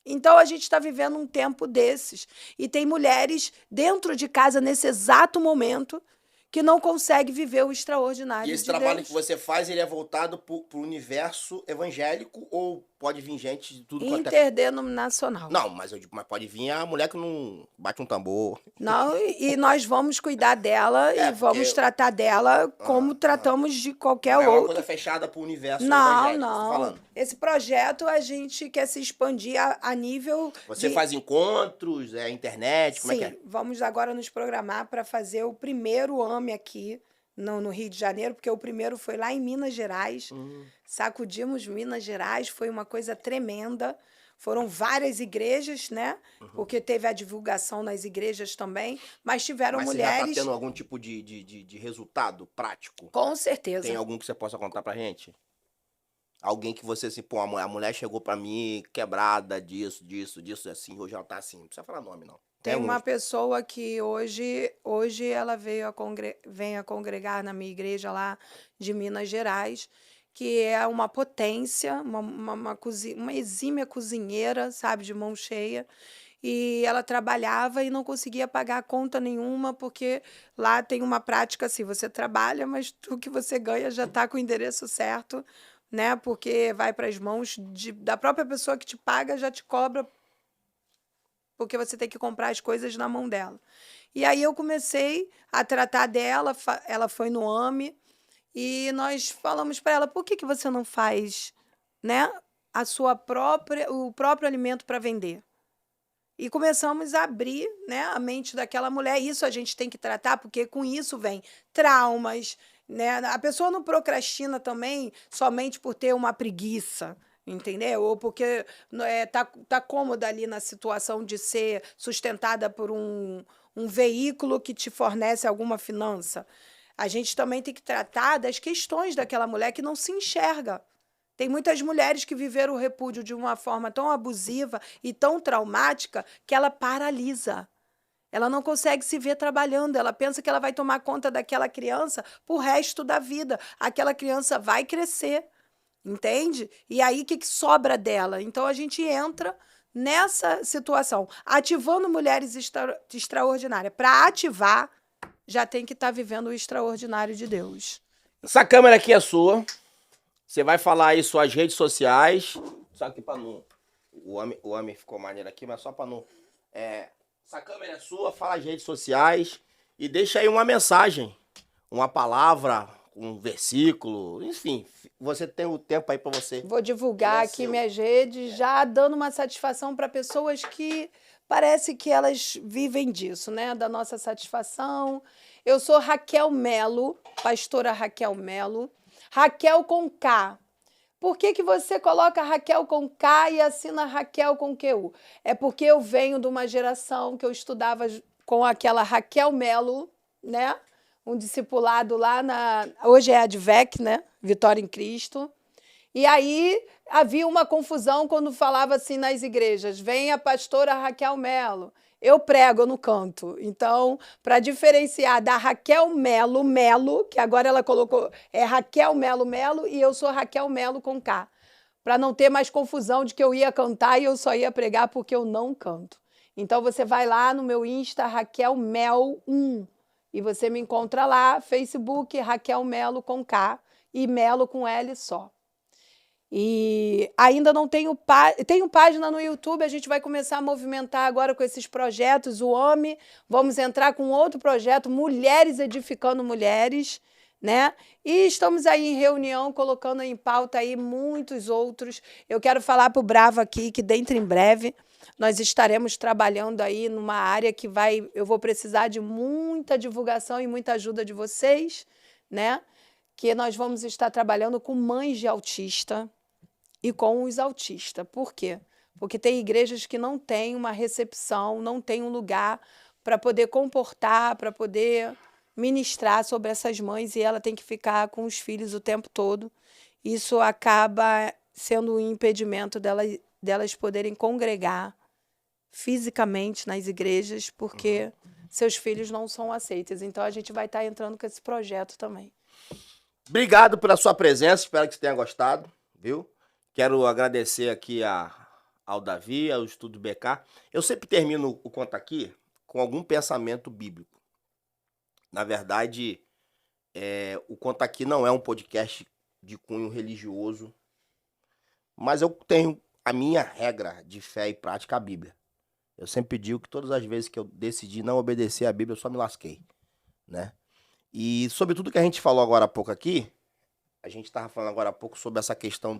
[SPEAKER 3] Então, a gente está vivendo um tempo desses. E tem mulheres dentro de casa, nesse exato momento, que não conseguem viver o extraordinário
[SPEAKER 1] E esse
[SPEAKER 3] de
[SPEAKER 1] trabalho
[SPEAKER 3] Deus.
[SPEAKER 1] que você faz, ele é voltado para o universo evangélico ou pode vir gente de tudo quanto é...
[SPEAKER 3] Interdenominacional.
[SPEAKER 1] Não, mas pode vir a mulher que não bate um tambor.
[SPEAKER 3] Não, e nós vamos cuidar dela e vamos tratar dela como tratamos de qualquer
[SPEAKER 1] Não é uma
[SPEAKER 3] outro.
[SPEAKER 1] coisa fechada para o universo
[SPEAKER 3] Não,
[SPEAKER 1] evangélico, tô
[SPEAKER 3] não.
[SPEAKER 1] falando.
[SPEAKER 3] Esse projeto a gente quer se expandir a nível
[SPEAKER 1] Você faz encontros, internet, como
[SPEAKER 3] Sim,
[SPEAKER 1] é que é?
[SPEAKER 3] vamos agora nos programar para fazer o primeiro AME aqui no Rio de Janeiro, porque o primeiro foi lá em Minas Gerais. Sacudimos Minas Gerais, foi uma coisa tremenda. Foram várias igrejas, né? Porque teve a divulgação nas igrejas também, mas tiveram
[SPEAKER 1] Mas
[SPEAKER 3] mulheres...
[SPEAKER 1] você já tá tendo algum tipo de resultado prático?
[SPEAKER 3] Com certeza.
[SPEAKER 1] Tem algum que você possa contar pra gente? Alguém que você, assim, pô, a mulher chegou pra mim quebrada disso, assim, hoje ela tá assim. Não precisa falar nome, não.
[SPEAKER 3] Tem
[SPEAKER 1] alguns.
[SPEAKER 3] uma pessoa que hoje ela vem a congregar na minha igreja lá de Minas Gerais, que é uma potência, uma exímia cozinheira, sabe, de mão cheia. E ela trabalhava e não conseguia pagar conta nenhuma, porque lá tem uma prática assim, você trabalha, mas o que você ganha já está com o endereço certo, né? Porque vai para as mãos da própria pessoa que te paga, já te cobra, porque você tem que comprar as coisas na mão dela. E aí eu comecei a tratar dela, ela foi no AME, e nós falamos para ela, por que você não faz, né, o próprio alimento para vender? E começamos a abrir, né, a mente daquela mulher. Isso a gente tem que tratar, porque com isso vem traumas, né? A pessoa não procrastina também somente por ter uma preguiça, entendeu? Ou porque tá cômoda ali na situação de ser sustentada por um veículo que te fornece alguma finança. A gente também tem que tratar das questões daquela mulher que não se enxerga. Tem muitas mulheres que viveram o repúdio de uma forma tão abusiva e tão traumática que ela paralisa. Ela não consegue se ver trabalhando, ela pensa que ela vai tomar conta daquela criança pro resto da vida. Aquela criança vai crescer, entende? E aí, o que sobra dela? Então, a gente entra nessa situação, ativando mulheres extraordinárias. Para ativar, já tem que estar vivendo o extraordinário de Deus.
[SPEAKER 1] Essa câmera aqui é sua. Você vai falar aí suas redes sociais. Só que pra não... O homem ficou maneiro aqui, mas só pra não... Essa câmera é sua, fala as redes sociais e deixa aí uma mensagem, uma palavra, um versículo, enfim, você tem o tempo aí pra você.
[SPEAKER 3] Vou divulgar aqui minhas redes, já dando uma satisfação para pessoas que parece que elas vivem disso, né? Da nossa satisfação. Eu sou Raquel Melo, pastora Raquel Melo, Raquel com K. Por que você coloca Raquel com K e assina Raquel com QU? É porque eu venho de uma geração que eu estudava com aquela Raquel Melo, né? um discipulado lá hoje é a ADVEC, né? Vitória em Cristo. E aí havia uma confusão quando falava assim nas igrejas: vem a pastora Raquel Melo. Eu prego, eu não canto. Então, para diferenciar da Raquel Melo, que agora ela colocou, é Raquel Melo, e eu sou Raquel Melo com K. Para não ter mais confusão de que eu ia cantar e eu só ia pregar porque eu não canto. Então, você vai lá no meu Insta, Raquel Mel 1, e você me encontra lá, Facebook, Raquel Melo com K, e Melo com L só. E ainda não tenho página no YouTube, a gente vai começar a movimentar agora com esses projetos, o AME, vamos entrar com outro projeto, Mulheres Edificando Mulheres, né? E estamos aí em reunião, colocando em pauta aí muitos outros. Eu quero falar para o Bravo aqui que dentro em breve nós estaremos trabalhando aí numa área que eu vou precisar de muita divulgação e muita ajuda de vocês, né? Que nós vamos estar trabalhando com mães de autista e com os autistas. Por quê? Porque tem igrejas que não têm uma recepção, não tem um lugar para poder comportar, para poder ministrar sobre essas mães, e ela tem que ficar com os filhos o tempo todo. Isso acaba sendo um impedimento delas poderem congregar fisicamente nas igrejas, porque seus filhos não são aceitos. Então, a gente vai estar entrando com esse projeto também.
[SPEAKER 1] Obrigado pela sua presença, espero que você tenha gostado, viu? Quero agradecer aqui ao Davi, ao Estudo BK. Eu sempre termino o Conta Aqui com algum pensamento bíblico. Na verdade, o Conta Aqui não é um podcast de cunho religioso, mas eu tenho a minha regra de fé e prática, a Bíblia. Eu sempre digo que todas as vezes que eu decidi não obedecer à Bíblia, eu só me lasquei, né? E sobre tudo que a gente falou agora há pouco aqui, a gente estava falando agora há pouco sobre essa questão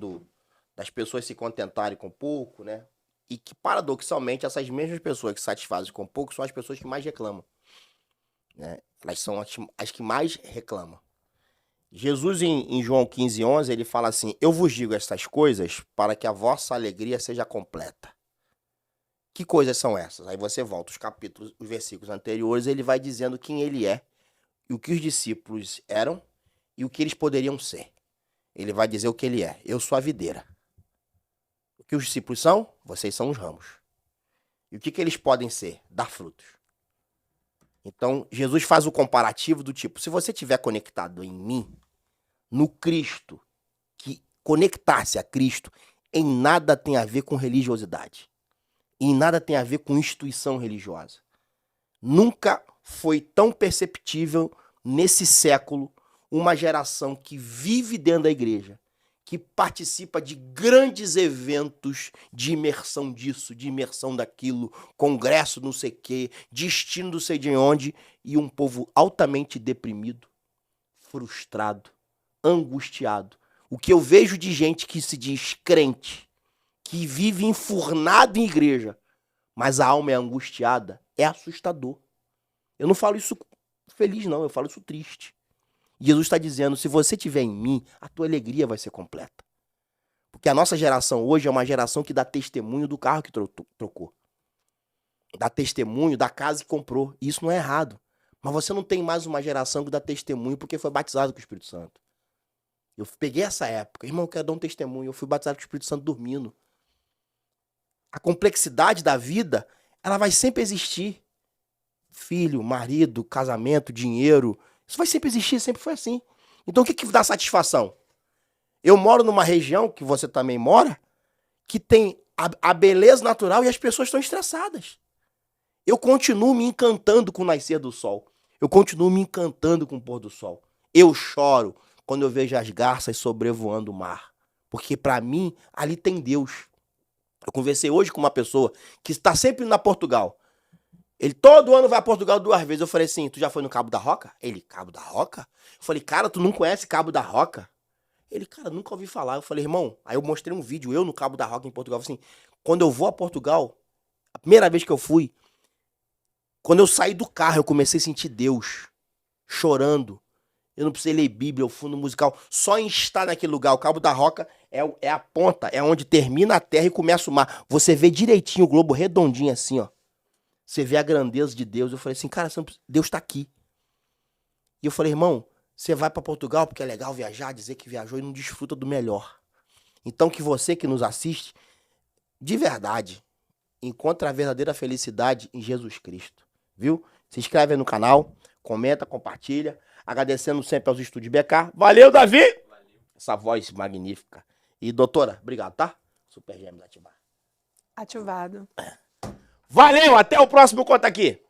[SPEAKER 1] das pessoas se contentarem com pouco, né? E que, paradoxalmente, essas mesmas pessoas que se satisfazem com pouco são as pessoas que mais reclamam, né? Elas são as que mais reclamam. Jesus, em João 15:11, ele fala assim: eu vos digo estas coisas para que a vossa alegria seja completa. Que coisas são essas? Aí você volta os versículos anteriores, ele vai dizendo quem ele é, e o que os discípulos eram, e o que eles poderiam ser. Ele vai dizer o que ele é: eu sou a videira. O que os discípulos são? Vocês são os ramos. E o que eles podem ser? Dar frutos. Então, Jesus faz o comparativo do tipo: se você estiver conectado em mim, no Cristo, que conectar-se a Cristo em nada tem a ver com religiosidade. Em nada tem a ver com instituição religiosa. Nunca foi tão perceptível nesse século uma geração que vive dentro da igreja, que participa de grandes eventos de imersão disso, de imersão daquilo, congresso não sei o quê, destino não sei de onde, e um povo altamente deprimido, frustrado, angustiado. O que eu vejo de gente que se diz crente, que vive enfurnado em igreja, mas a alma é angustiada, é assustador. Eu não falo isso feliz, não, eu falo isso triste. Jesus está dizendo: se você estiver em mim, a tua alegria vai ser completa. Porque a nossa geração hoje é uma geração que dá testemunho do carro que trocou. Dá testemunho da casa que comprou. E isso não é errado. Mas você não tem mais uma geração que dá testemunho porque foi batizado com o Espírito Santo. Eu peguei essa época. Irmão, eu quero dar um testemunho. Eu fui batizado com o Espírito Santo dormindo. A complexidade da vida, ela vai sempre existir. Filho, marido, casamento, dinheiro... Isso vai sempre existir, sempre foi assim. Então o que dá satisfação? Eu moro numa região, que você também mora, que tem a beleza natural e as pessoas estão estressadas. Eu continuo me encantando com o nascer do sol. Eu continuo me encantando com o pôr do sol. Eu choro quando eu vejo as garças sobrevoando o mar. Porque para mim, ali tem Deus. Eu conversei hoje com uma pessoa que está sempre indo a Portugal. Ele todo ano vai a Portugal 2 vezes. Eu falei assim: tu já foi no Cabo da Roca? Ele: Cabo da Roca? Eu falei: cara, tu não conhece Cabo da Roca? Ele: cara, nunca ouvi falar. Eu falei: irmão, aí eu mostrei um vídeo, eu no Cabo da Roca em Portugal. Eu falei assim: quando eu vou a Portugal, a primeira vez que eu fui, quando eu saí do carro, eu comecei a sentir Deus chorando. Eu não precisei ler Bíblia, eu fui no musical. Só em estar naquele lugar, o Cabo da Roca é a ponta, é onde termina a terra e começa o mar. Você vê direitinho o globo redondinho assim, ó. Você vê a grandeza de Deus. Eu falei assim: cara, Deus está aqui. E eu falei, irmão, você vai pra Portugal porque é legal viajar, dizer que viajou e não desfruta do melhor. Então que você que nos assiste, de verdade, encontre a verdadeira felicidade em Jesus Cristo, viu? Se inscreve aí no canal, comenta, compartilha, agradecendo sempre aos estúdios BK. Valeu, Davi!
[SPEAKER 2] Valeu.
[SPEAKER 1] Essa voz magnífica. E doutora, obrigado, tá? Super Gêmeos ativar.
[SPEAKER 3] Ativado.
[SPEAKER 1] Valeu, até o próximo Conta Aqui.